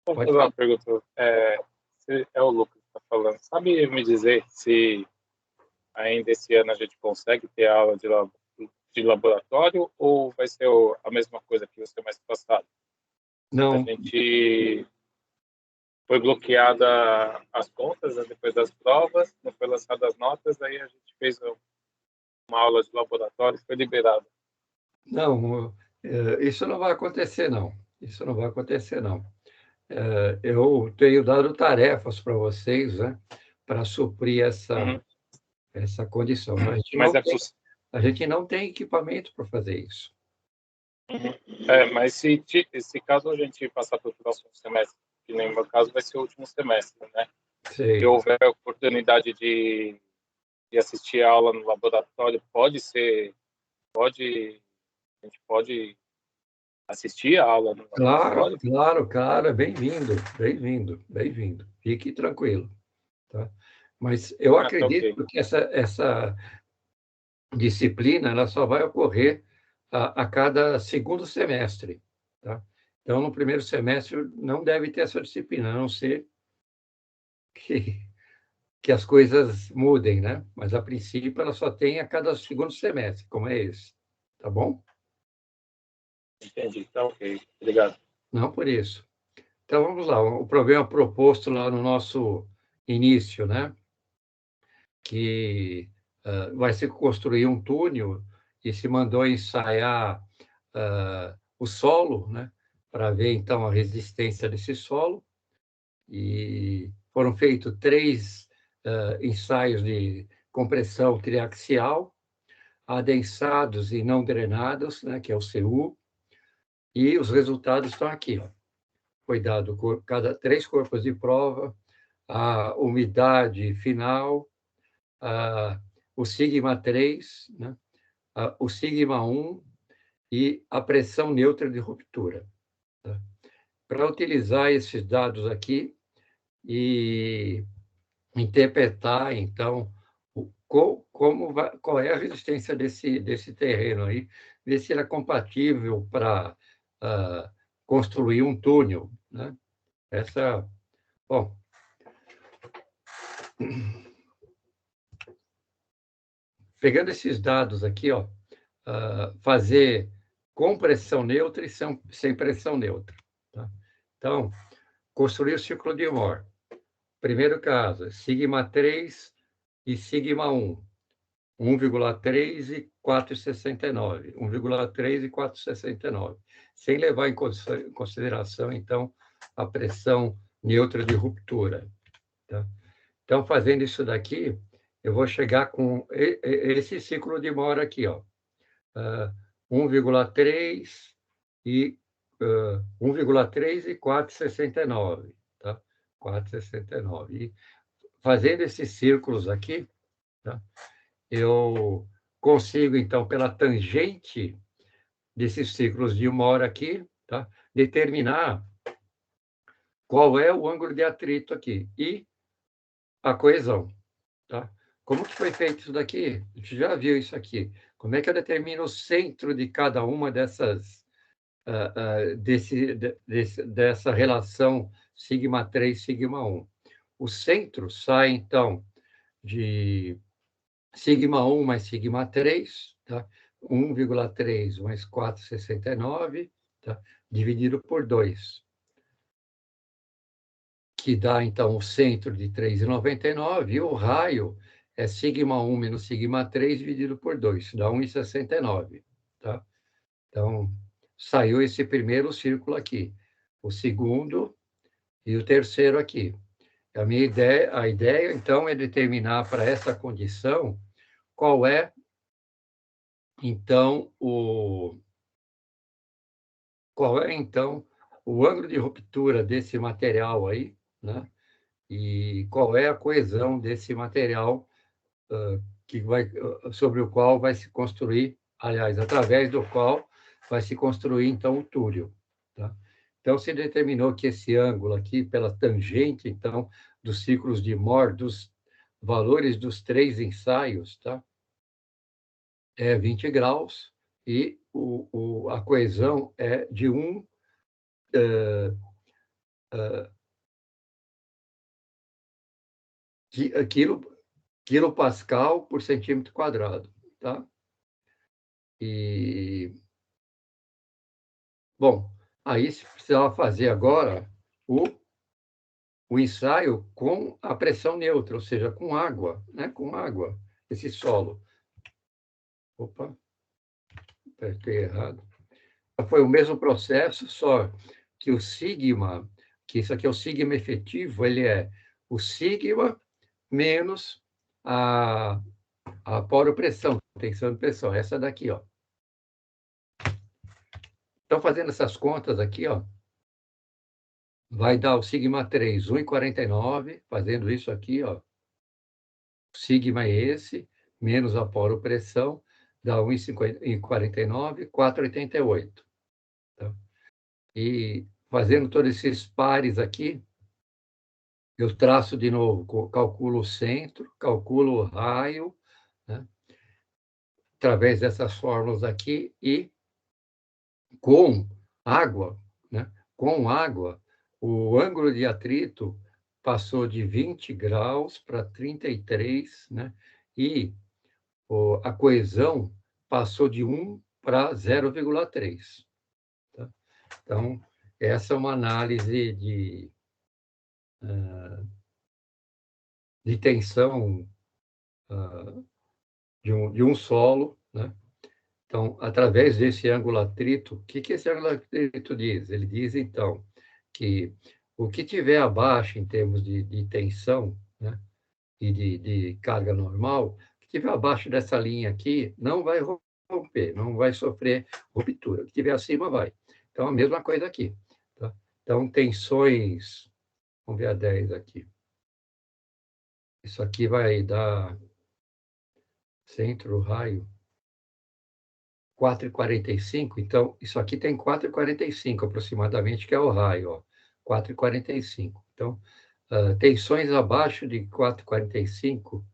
posso pode fazer falar. uma pergunta? É o Lucas que está falando. Sabe me dizer se ainda esse ano a gente consegue ter aula de laboratório ou vai ser a mesma coisa que o semestre passado? A Não, gente foi bloqueada as contas, né, depois das provas, não foi lançada as notas, aí a gente fez uma aula de laboratório, foi liberado. não, isso não vai acontecer, não. Isso não vai acontecer, não. Eu tenho dado tarefas para vocês, né, para suprir Uhum. essa condição. A gente Mas não é tem, possível. a gente não tem equipamento para fazer isso. Mas se caso a gente passar para o próximo semestre, que nem o meu caso vai ser o último semestre, né? Se Sei. houver a oportunidade de assistir a aula no laboratório, a gente pode assistir a aula no Claro, laboratório? claro, cara, bem-vindo, bem-vindo, bem-vindo. Fique tranquilo, tá? Mas eu Ah, tá ok. acredito que essa disciplina ela só vai ocorrer a cada segundo semestre, tá? Então, no primeiro semestre não deve ter essa disciplina, a não ser que, que as coisas mudem, né? Mas, a princípio, ela só tem a cada segundo semestre, como é esse, tá bom? Entendi, tá ok. Obrigado. Não por isso. Então, vamos lá. O problema proposto lá no nosso início, né? Que vai se construir um túnel e se mandou ensaiar o solo, né? Para ver, então, a resistência desse solo. E foram feitos 3 ensaios de compressão triaxial, adensados e não drenados, né? Que é o CU, e os resultados estão aqui, ó. Foi dado cada 3 corpos de prova, a umidade final, o sigma 3, né? O sigma 1 e a pressão neutra de ruptura. Tá? Para utilizar esses dados aqui e interpretar, então, qual é a resistência desse terreno aí, ver se ele é compatível para construir um túnel, né? Bom, pegando esses dados aqui, ó, fazer com pressão neutra e sem pressão neutra. Tá? Então, construir o ciclo de Moore. Primeiro caso, sigma 3 e sigma 1. 1,3 e 4,69. 1,3 e 4,69. Sem levar em consideração, então, a pressão neutra de ruptura. Tá? Então, fazendo isso daqui, eu vou chegar com esse ciclo de Moore aqui, ó. 1,3 e 1,3 e 4,69, tá? 4,69. E fazendo esses círculos aqui, tá? Eu consigo, então, pela tangente desses círculos de uma hora aqui, tá? Determinar qual é o ângulo de atrito aqui e a coesão, tá? Como que foi feito isso daqui? A gente já viu isso aqui. Como é que eu determino o centro de cada uma dessas, dessa relação sigma 3, sigma 1? O centro sai, então, de sigma 1 mais sigma 3, tá? 1,3 mais 4,69, tá? Dividido por 2, que dá, então, o centro de 3,99, e o raio é sigma 1 menos sigma 3 dividido por 2, dá 1,69, tá? Então, saiu esse primeiro círculo aqui, o segundo e o terceiro aqui. A ideia, então, é determinar para essa condição qual é, então, o ângulo de ruptura desse material aí, né? E qual é a coesão desse material sobre o qual vai se construir, aliás, através do qual vai se construir, então, o túnel, tá? Então, se determinou que esse ângulo aqui, pela tangente, então, dos círculos de Mohr, dos valores dos 3 ensaios, tá? É 20 graus, e a coesão é de 1 quilopascal por centímetro quadrado, tá? E, bom, aí se precisava fazer agora o ensaio com a pressão neutra, ou seja, com água, né? Com água, esse solo. Opa, apertei errado. Foi o mesmo processo, só que o sigma, que isso aqui é o sigma efetivo, ele é o sigma menos a poropressão, tensão de pressão, essa daqui, ó. Então, fazendo essas contas aqui, ó, vai dar o sigma 3, 1,49, fazendo isso aqui, ó. O sigma é esse, menos a poropressão, dá 1,49, 4,88. Tá? E fazendo todos esses pares aqui, eu traço de novo, calculo o centro, calculo o raio, né? Através dessas fórmulas aqui, e com água, né? Com água, o ângulo de atrito passou de 20 graus para 33, né? E a coesão passou de 1 para 0,3. Tá? Então, essa é uma análise de tensão de um solo, né? Então, através desse ângulo atrito, o que esse ângulo atrito diz? Ele diz, então, que o que tiver abaixo em termos de tensão, né, e de carga normal, o que tiver abaixo dessa linha aqui não vai romper, não vai sofrer ruptura. O que tiver acima vai. Então, a mesma coisa aqui. Tá? Então, tensões, vamos ver a 10 aqui. Isso aqui vai dar centro, raio, 4,45, então, isso aqui tem 4,45 aproximadamente, que é o raio, ó, 4,45. Então, tensões abaixo de 4,45,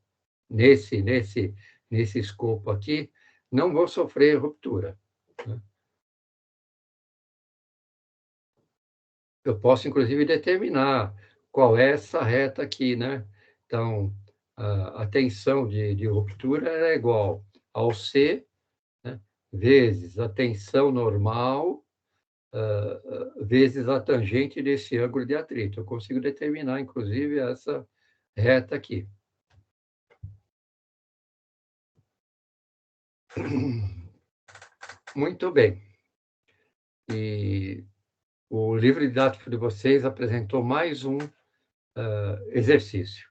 nesse escopo aqui, não vão sofrer ruptura. Né? Eu posso, inclusive, determinar qual é essa reta aqui, né? Então, a tensão de ruptura é igual ao C, né, vezes a tensão normal, vezes a tangente desse ângulo de atrito. Eu consigo determinar, inclusive, essa reta aqui. Muito bem. E o livro didático de vocês apresentou mais um exercício.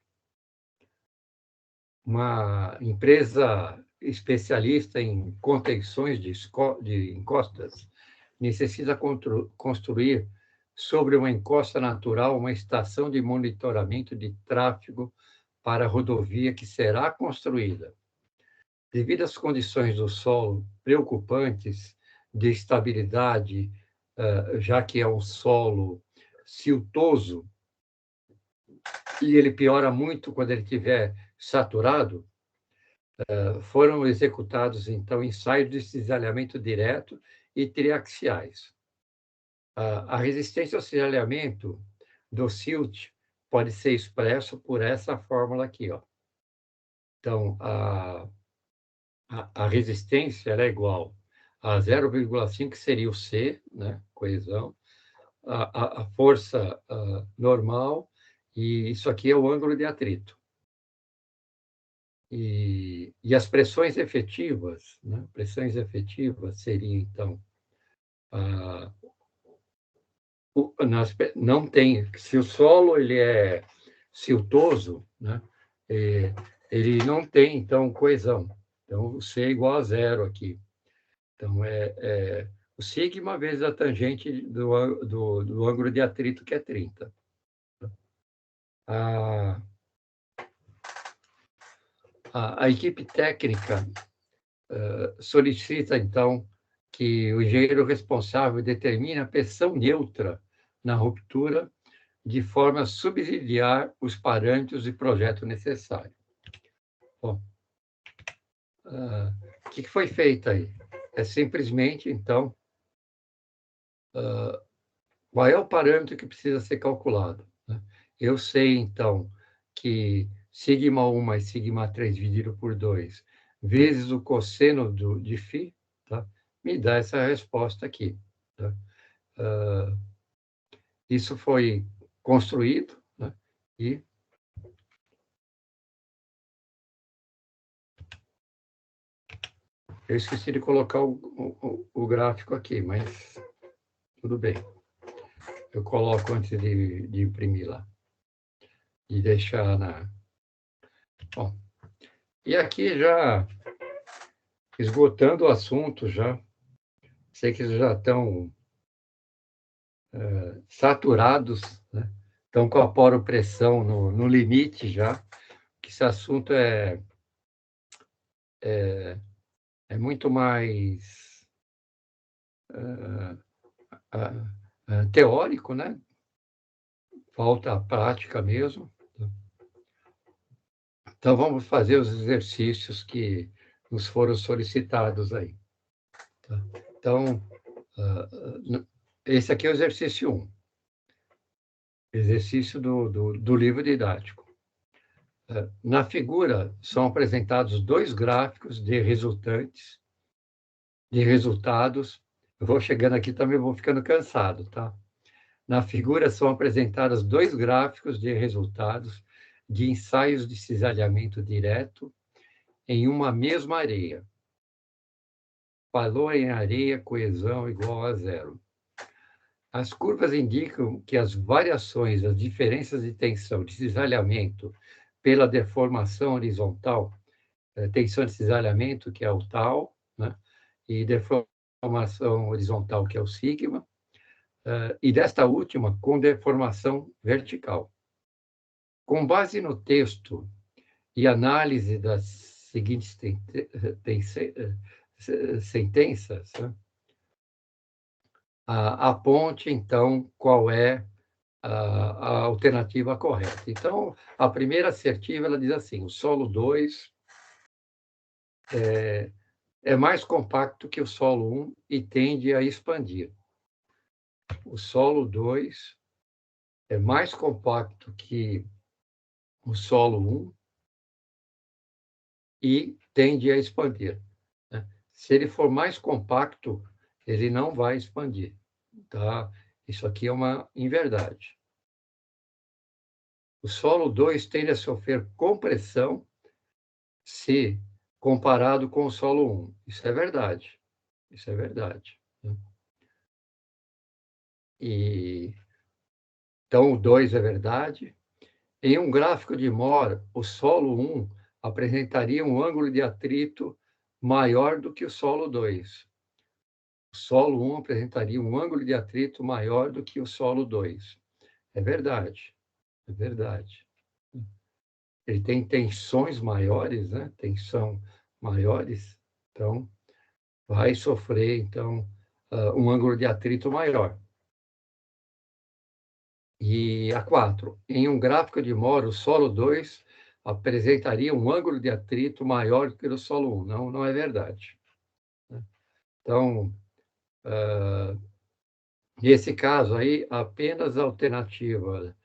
Uma empresa especialista em contenções de encostas necessita construir sobre uma encosta natural uma estação de monitoramento de tráfego para a rodovia que será construída. Devido às condições do solo preocupantes de estabilidade, já que é um solo siltoso, e ele piora muito quando ele estiver saturado, foram executados, então, ensaios de cisalhamento direto e triaxiais. A resistência ao cisalhamento do silt pode ser expresso por essa fórmula aqui, ó. Então, a resistência é igual a 0,5, que seria o C, né, coesão, a força normal, e isso aqui é o ângulo de atrito. E as pressões efetivas, né, pressões efetivas seriam, então, não tem, se o solo ele é siltoso, né, ele não tem, então, coesão. Então, o C é igual a 0 aqui. Então, o sigma vezes a tangente do ângulo de atrito, que é 30. A equipe técnica solicita, então, que o engenheiro responsável determine a pressão neutra na ruptura de forma a subsidiar os parâmetros de projeto necessário. Bom, o que foi feito aí? É simplesmente, então, qual é o parâmetro que precisa ser calculado, né? Eu sei, então, que sigma1 mais sigma3 dividido por 2 vezes o cosseno de φ, tá? Me dá essa resposta aqui. Tá? Isso foi construído, né? E eu esqueci de colocar o gráfico aqui, mas tudo bem. Eu coloco antes de imprimir lá. E deixar na... Bom, e aqui já esgotando o assunto já. Sei que já estão saturados, né? Estão com a poropressão no limite já, que esse assunto é muito mais teórico, né? Falta a prática mesmo. Então, vamos fazer os exercícios que nos foram solicitados aí. Tá? Então, esse aqui é o exercício 1. Exercício do livro didático. Na figura, são apresentados 2 gráficos de resultados. Eu vou chegando aqui também, vou ficando cansado, tá? Na figura, são apresentados 2 gráficos de resultados de ensaios de cisalhamento direto em uma mesma areia. Valor em areia, coesão igual a 0. As curvas indicam que as variações, as diferenças de tensão de cisalhamento pela deformação horizontal, tensão de cisalhamento, que é o tau, né? E deformação horizontal, que é o sigma, e desta última, com deformação vertical. Com base no texto e análise das seguintes sentenças, né? Aponte, então, qual é a alternativa correta. Então, a primeira assertiva, ela diz assim, o solo 2 é mais compacto que o solo 1 e tende a expandir. O solo 2 é mais compacto que o solo 1 e tende a expandir. Se ele for mais compacto, ele não vai expandir. Tá? Isso aqui é uma inverdade. O solo 2 tende a sofrer compressão se comparado com o solo 1. Isso é verdade. Isso é verdade. Então, o 2 é verdade. Em um gráfico de Mohr, o solo 1 apresentaria um ângulo de atrito maior do que o solo 2. solo 1 apresentaria um ângulo de atrito maior do que o solo 2. É verdade, é verdade. Ele tem tensões maiores, né? Tensão maiores, então vai sofrer, então, um ângulo de atrito maior. E a 4, em um gráfico de Mohr, o solo 2 apresentaria um ângulo de atrito maior do que o solo 1. Não, não é verdade. Então, nesse caso aí, apenas a alternativa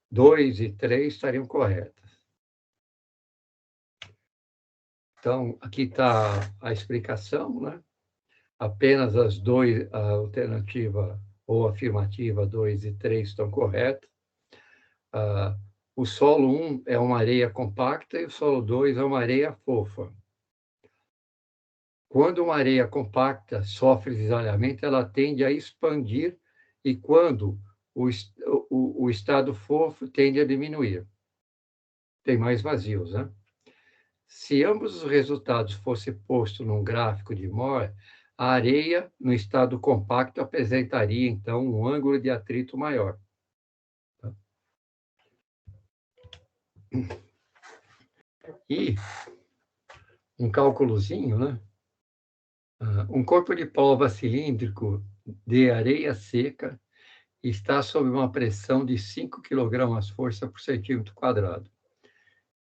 2 e 3 estariam corretas. Então, aqui está a explicação, né? Apenas a alternativa ou afirmativa 2 e 3 estão corretas. O solo 1 é uma areia compacta e o solo 2 é uma areia fofa. Quando uma areia compacta sofre desalhamento, ela tende a expandir, e quando o estado fofo tende a diminuir. Tem mais vazios, né? Se ambos os resultados fossem postos num gráfico de Mohr, a areia, no estado compacto, apresentaria, então, um ângulo de atrito maior. E um cálculozinho, né? Um corpo de prova cilíndrico de areia seca está sob uma pressão de 5 kg-força por centímetro quadrado.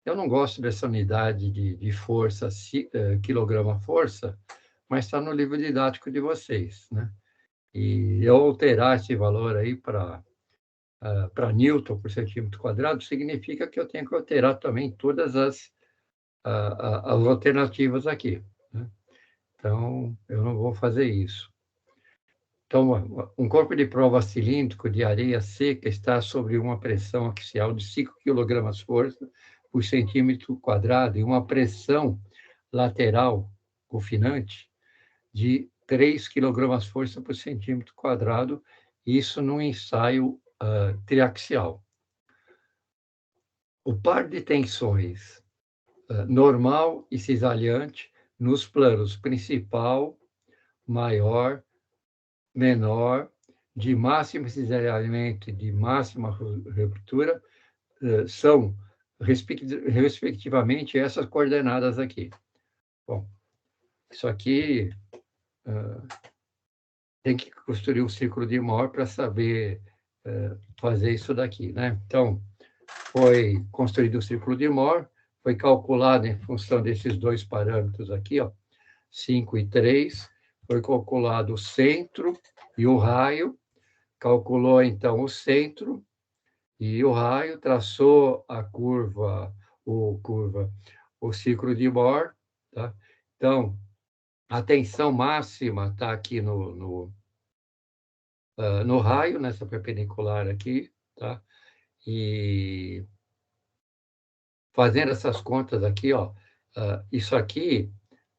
Eu não gosto dessa unidade de força, quilograma-força, mas está no livro didático de vocês, né? E eu alterar esse valor aí para Newton por centímetro quadrado significa que eu tenho que alterar também todas as alternativas aqui, né? Então, eu não vou fazer isso. Então, um corpo de prova cilíndrico de areia seca está sob uma pressão axial de 5 kg-força por centímetro quadrado e uma pressão lateral confinante de 3 kg-força por centímetro quadrado, isso num ensaio triaxial. O par de tensões normal e cisalhante nos planos principal, maior, menor, de máximo cisalhamento e de máxima ruptura, são, respectivamente, essas coordenadas aqui. Bom, isso aqui tem que construir um círculo de Mohr para saber fazer isso daqui, né? Então, foi construído o círculo de Mohr, foi calculado em função desses dois parâmetros aqui, ó, 5 e 3, foi calculado o centro e o raio, calculou, então, o centro e o raio, traçou a curva, o círculo de Mohr, tá? Então, a tensão máxima está aqui no raio, nessa perpendicular aqui, tá? E fazendo essas contas aqui, ó, isso aqui,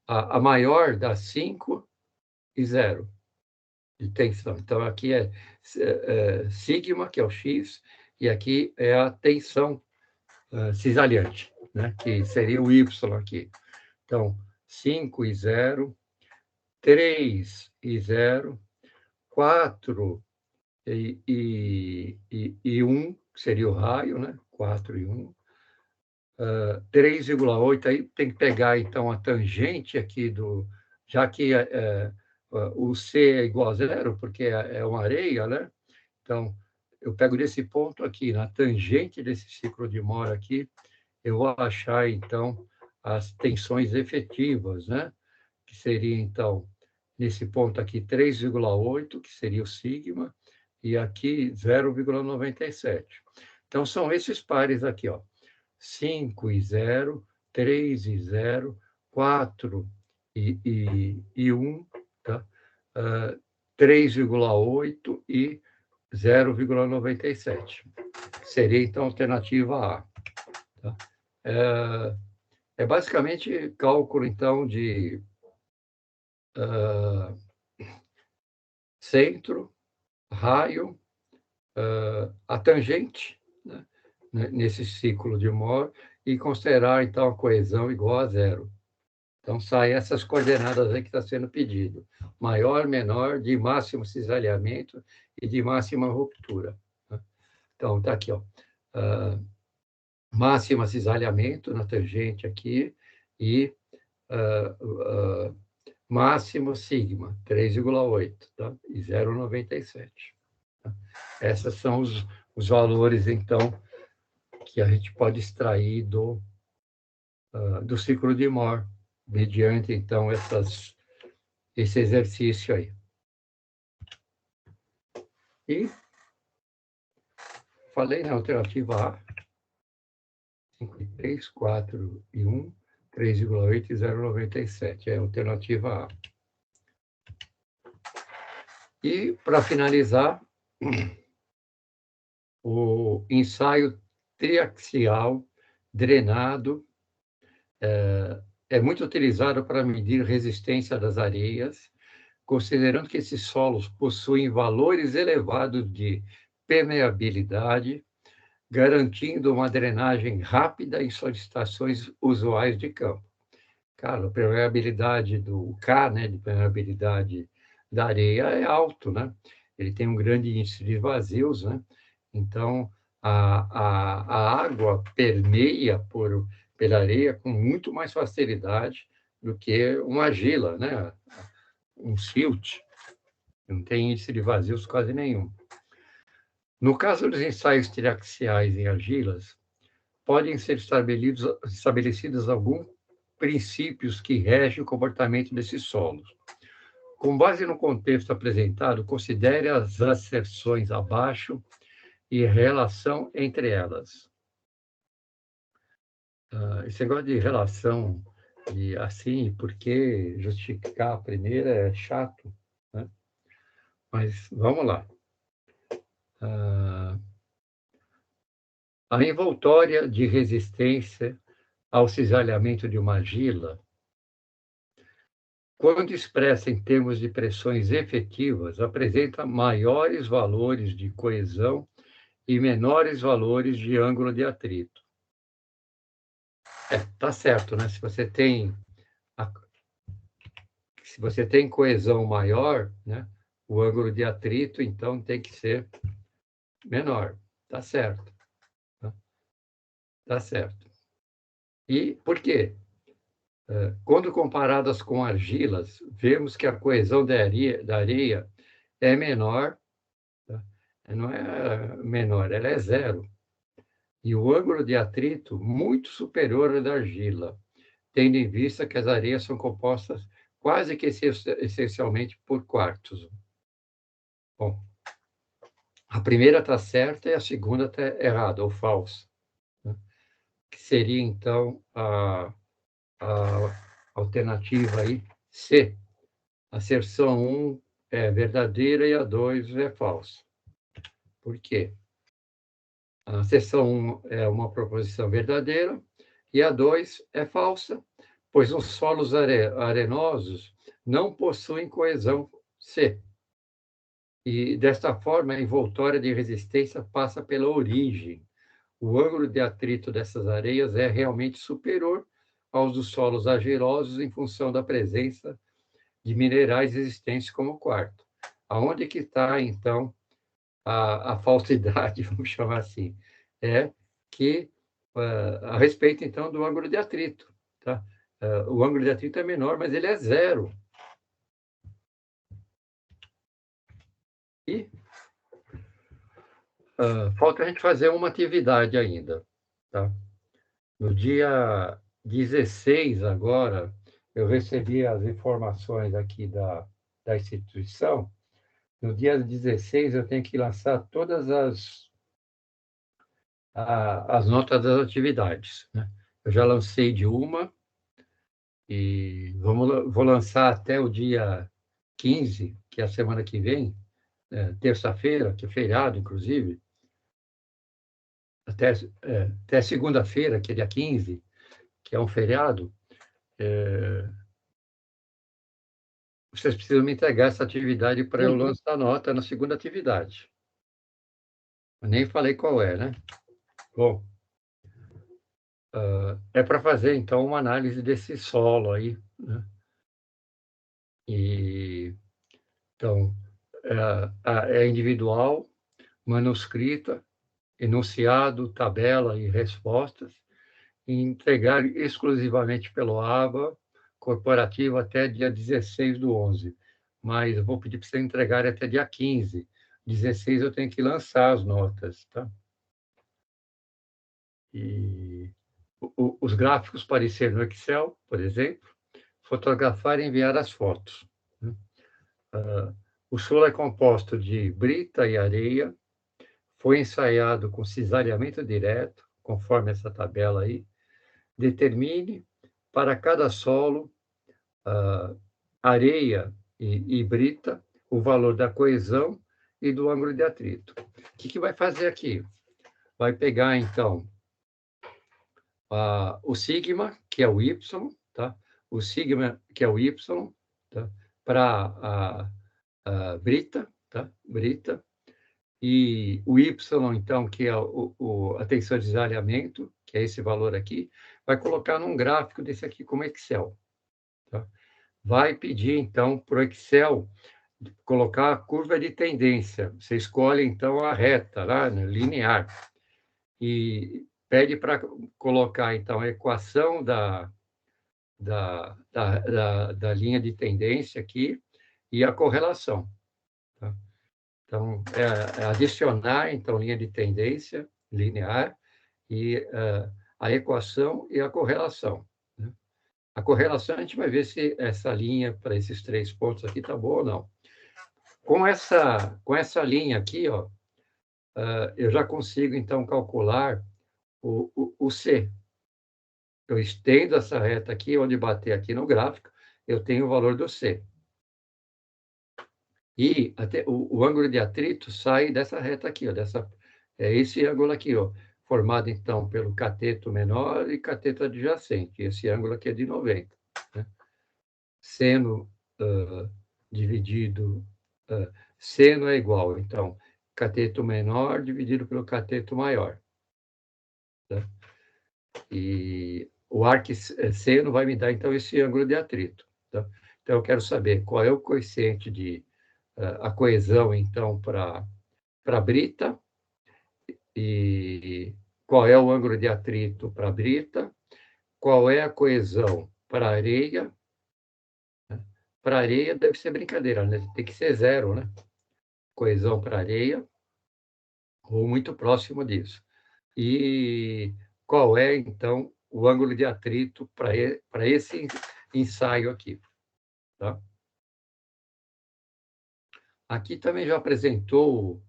a maior dá 5 e 0 de tensão. Então, aqui é sigma, que é o X, e aqui é a tensão cisalhante, né? Que seria o Y aqui. Então, 5 e 0, 3 e 0, 4 e 1, que seria o raio, né? 4 e 1. 3,8, aí tem que pegar, então, a tangente aqui já que o C é igual a 0, porque é uma areia, né? Então, eu pego desse ponto aqui, na tangente desse ciclo de Mohr aqui, eu vou achar, então, as tensões efetivas, né? Que seria, então, nesse ponto aqui, 3,8, que seria o sigma, e aqui 0,97. Então, são esses pares aqui, ó. 5 e 0, 3 e 0, 4 e 1, tá? 3,8 e 0,97. Seria, então, a alternativa A. Tá? É basicamente cálculo, então, de centro, raio, a tangente, né? Nesse ciclo de Mohr, e considerar, então, a coesão igual a 0. Então, saem essas coordenadas aí que está sendo pedido. Maior, menor, de máximo cisalhamento e de máxima ruptura. Então, está aqui, ó. Máxima cisalhamento na tangente aqui e máximo sigma, 3,8, tá? E 0,97. Tá? Esses são os valores, então, que a gente pode extrair do ciclo de Moore, mediante, então, esse exercício aí. E falei na alternativa A, 5,3, 4 e 1, 3,8 e 0,97. É a alternativa A. E, para finalizar, o ensaio triaxial drenado é muito utilizado para medir resistência das areias, considerando que esses solos possuem valores elevados de permeabilidade, garantindo uma drenagem rápida em solicitações usuais de campo. Cara, a permeabilidade do K, né, de permeabilidade da areia é alto, né? Ele tem um grande índice de vazios, né? Então, a água permeia pela areia com muito mais facilidade do que uma argila, né? Um silt. Não tem índice de vazios quase nenhum. No caso dos ensaios triaxiais em argilas, podem ser estabelecidos alguns princípios que regem o comportamento desses solos. Com base no contexto apresentado, considere as asserções abaixo e relação entre elas. Esse negócio de relação, de assim, porque justificar a primeira é chato, né? Mas vamos lá. A envoltória de resistência ao cisalhamento de uma argila, quando expressa em termos de pressões efetivas, apresenta maiores valores de coesão e menores valores de ângulo de atrito. Tá certo, né? Se você tem coesão maior, né, o ângulo de atrito, então, tem que ser menor. Tá certo. Tá certo. E por quê? Quando comparadas com argilas, vemos que a coesão da areia é menor, tá? Não é menor, ela é zero. E o ângulo de atrito muito superior ao da argila, tendo em vista que as areias são compostas quase que essencialmente por quartos. Bom, a primeira está certa e a segunda está errada, ou falsa, né? Que seria, então, a alternativa aí, C. A asserção 1 é verdadeira e a 2 é falsa. Por quê? A asserção 1 é uma proposição verdadeira e a 2 é falsa, pois os solos arenosos não possuem coesão C. E, desta forma, a envoltória de resistência passa pela origem. O ângulo de atrito dessas areias é realmente superior aos dos solos argilosos em função da presença de minerais existentes como quarto. Aonde que está, então, a falsidade, vamos chamar assim? É que, a respeito, então, do ângulo de atrito. Tá? O ângulo de atrito é menor, mas ele é zero. E falta a gente fazer uma atividade ainda. Tá? No dia 16, agora, eu recebi as informações aqui da instituição. No dia 16, eu tenho que lançar todas as notas das atividades, né? Eu já lancei de uma, e vou lançar até o dia 15, que é a semana que vem, terça-feira, que é feriado, inclusive, até segunda-feira, que é dia 15, que é um feriado, vocês precisam me entregar essa atividade para eu lançar a nota na segunda atividade. Eu nem falei qual é, né? Bom, é para fazer, então, uma análise desse solo aí, né? E, então, é individual, manuscrita, enunciado, tabela e respostas, e entregar exclusivamente pelo ABA corporativo até dia 16/11. Mas eu vou pedir para você entregar até dia 15. 16 eu tenho que lançar as notas, tá? E os gráficos aparecer no Excel, por exemplo, fotografar e enviar as fotos, né? O solo é composto de brita e areia, foi ensaiado com cisalhamento direto, conforme essa tabela aí. Determine para cada solo, areia e brita, o valor da coesão e do ângulo de atrito. O que vai fazer aqui? Vai pegar, então, o sigma, que é o y, tá? O sigma, que é o y, tá? Para a brita, tá? Brita, e o y, então, que é a tensão de desalinhamento, que é esse valor aqui, vai colocar num gráfico desse aqui como Excel, tá? Vai pedir, então, para o Excel colocar a curva de tendência. Você escolhe, então, a reta, lá, né, linear, e pede para colocar, então, a equação da linha de tendência aqui e a correlação, tá? Então, adicionar, então, linha de tendência linear e a equação e a correlação, né? A correlação, a gente vai ver se essa linha para esses 3 pontos aqui está boa ou não. Com essa linha aqui, ó, eu já consigo, então, calcular o C. Eu estendo essa reta aqui, onde bater aqui no gráfico, eu tenho o valor do C. E até o ângulo de atrito sai dessa reta aqui, ó, é esse ângulo aqui, ó, formado, então, pelo cateto menor e cateto adjacente. Esse ângulo aqui é de 90, né? Seno dividido... seno é igual, então, cateto menor dividido pelo cateto maior, tá? E o arcseno vai me dar, então, esse ângulo de atrito, tá? Então, eu quero saber qual é o coeficiente de a coesão, então, para a brita, e qual é o ângulo de atrito para a brita, qual é a coesão para a areia, né? Para a areia deve ser brincadeira, né? Tem que ser 0, né? Coesão para areia, ou muito próximo disso. E qual é, então, o ângulo de atrito para esse ensaio aqui, tá? Aqui também já apresentou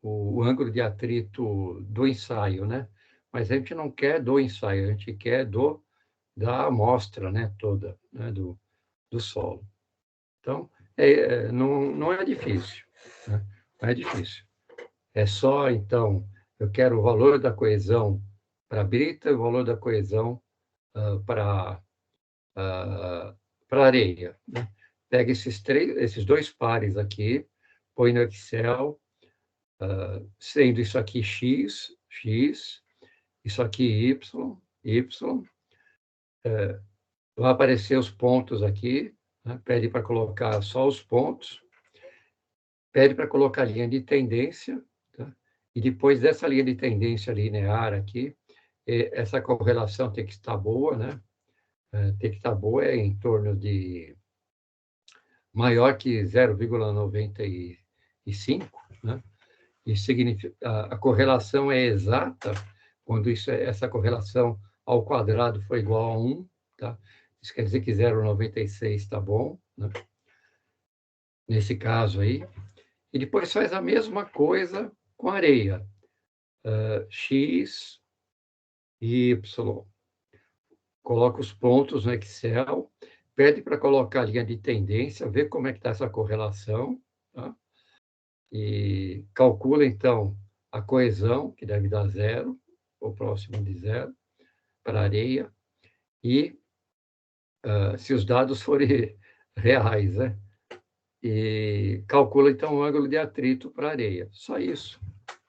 o ângulo de atrito do ensaio, né? Mas a gente não quer do ensaio, a gente quer da amostra, né, toda, né, do solo. Então, não é difícil, né? Não é difícil. É só, então, eu quero o valor da coesão para a brita e o valor da coesão para areia, né? Pega esses 2 pares aqui, põe no Excel, sendo isso aqui x, isso aqui y, vai aparecer os pontos aqui, né? Pede para colocar só os pontos, pede para colocar linha de tendência, tá? E depois dessa linha de tendência linear aqui, essa correlação tem que estar boa, né? Tem que estar boa, em torno de maior que 0,95, né? E significa, a correlação é exata quando essa correlação ao quadrado for igual a 1, tá? Isso quer dizer que 0,96 está bom, né? Nesse caso aí. E depois faz a mesma coisa com areia. X, Y. Coloca os pontos no Excel, pede para colocar a linha de tendência, ver como é que está essa correlação, tá? E calcula, então, a coesão, que deve dar 0, ou próximo de 0, para a areia, e se os dados forem reais, né? E calcula, então, o ângulo de atrito para a areia. Só isso,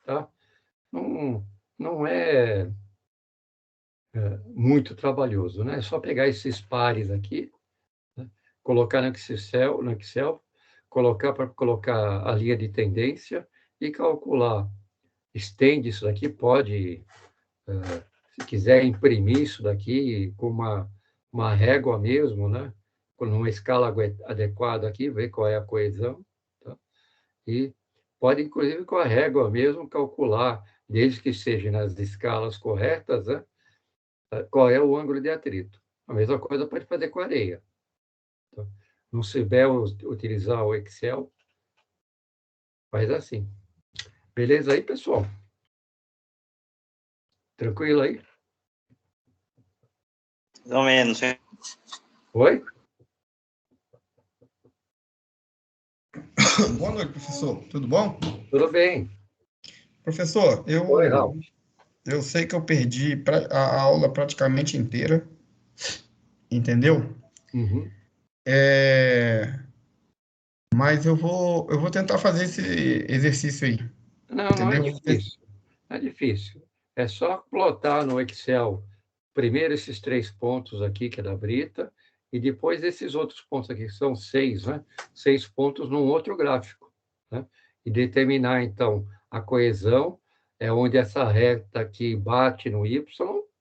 tá? Não, não é muito trabalhoso, né? É só pegar esses pares aqui, né? Colocar no Excel, colocar para colocar a linha de tendência e calcular. Estende isso daqui, pode, se quiser imprimir isso daqui com uma régua mesmo, né? Com uma escala adequada aqui, ver qual é a coesão, tá? E pode, inclusive, com a régua mesmo, calcular, desde que seja nas escalas corretas, né? Qual é o ângulo de atrito. A mesma coisa pode fazer com areia. Então, não souber utilizar o Excel, faz assim. Beleza aí, pessoal? Tranquilo aí? Mais ou menos. Oi? Boa noite, professor. Tudo bom? Tudo bem. Professor, Oi, Raul. eu sei que eu perdi a aula praticamente inteira, entendeu? Uhum. Mas eu vou tentar fazer esse exercício aí, Não é entendeu? difícil. Não é difícil. É só plotar no Excel primeiro esses 3 pontos aqui, que é da brita, e depois esses outros pontos aqui, que são 6, né? 6 pontos num outro gráfico, né? E determinar, então, a coesão, é onde essa reta aqui bate no Y,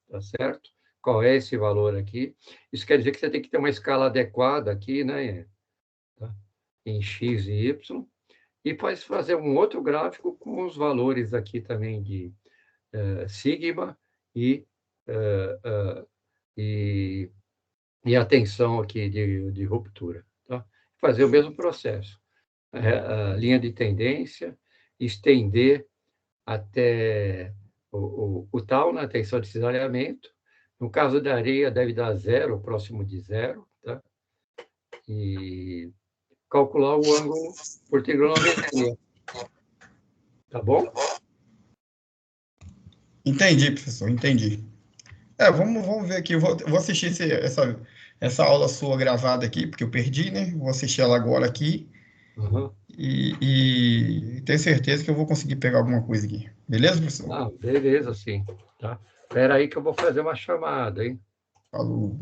tá certo? Qual é esse valor aqui? Isso quer dizer que você tem que ter uma escala adequada aqui, né? Tá? Em X e Y. E pode fazer um outro gráfico com os valores aqui também de sigma e, uh, e, e a tensão aqui de ruptura. Tá? Fazer o mesmo processo. A linha de tendência, estender até o tal, na tensão de cisalhamento. No caso da areia, deve dar zero, próximo de zero. Tá? E calcular o ângulo por trigonometria. Tá bom? Entendi, professor, entendi. Vamos ver aqui. Eu vou assistir essa aula sua gravada aqui, porque eu perdi, né? Vou assistir ela agora aqui Uhum. e tenho certeza que eu vou conseguir pegar alguma coisa aqui. Beleza, professor? Ah, beleza, sim. Tá? Espera aí que eu vou fazer uma chamada, hein? Falou.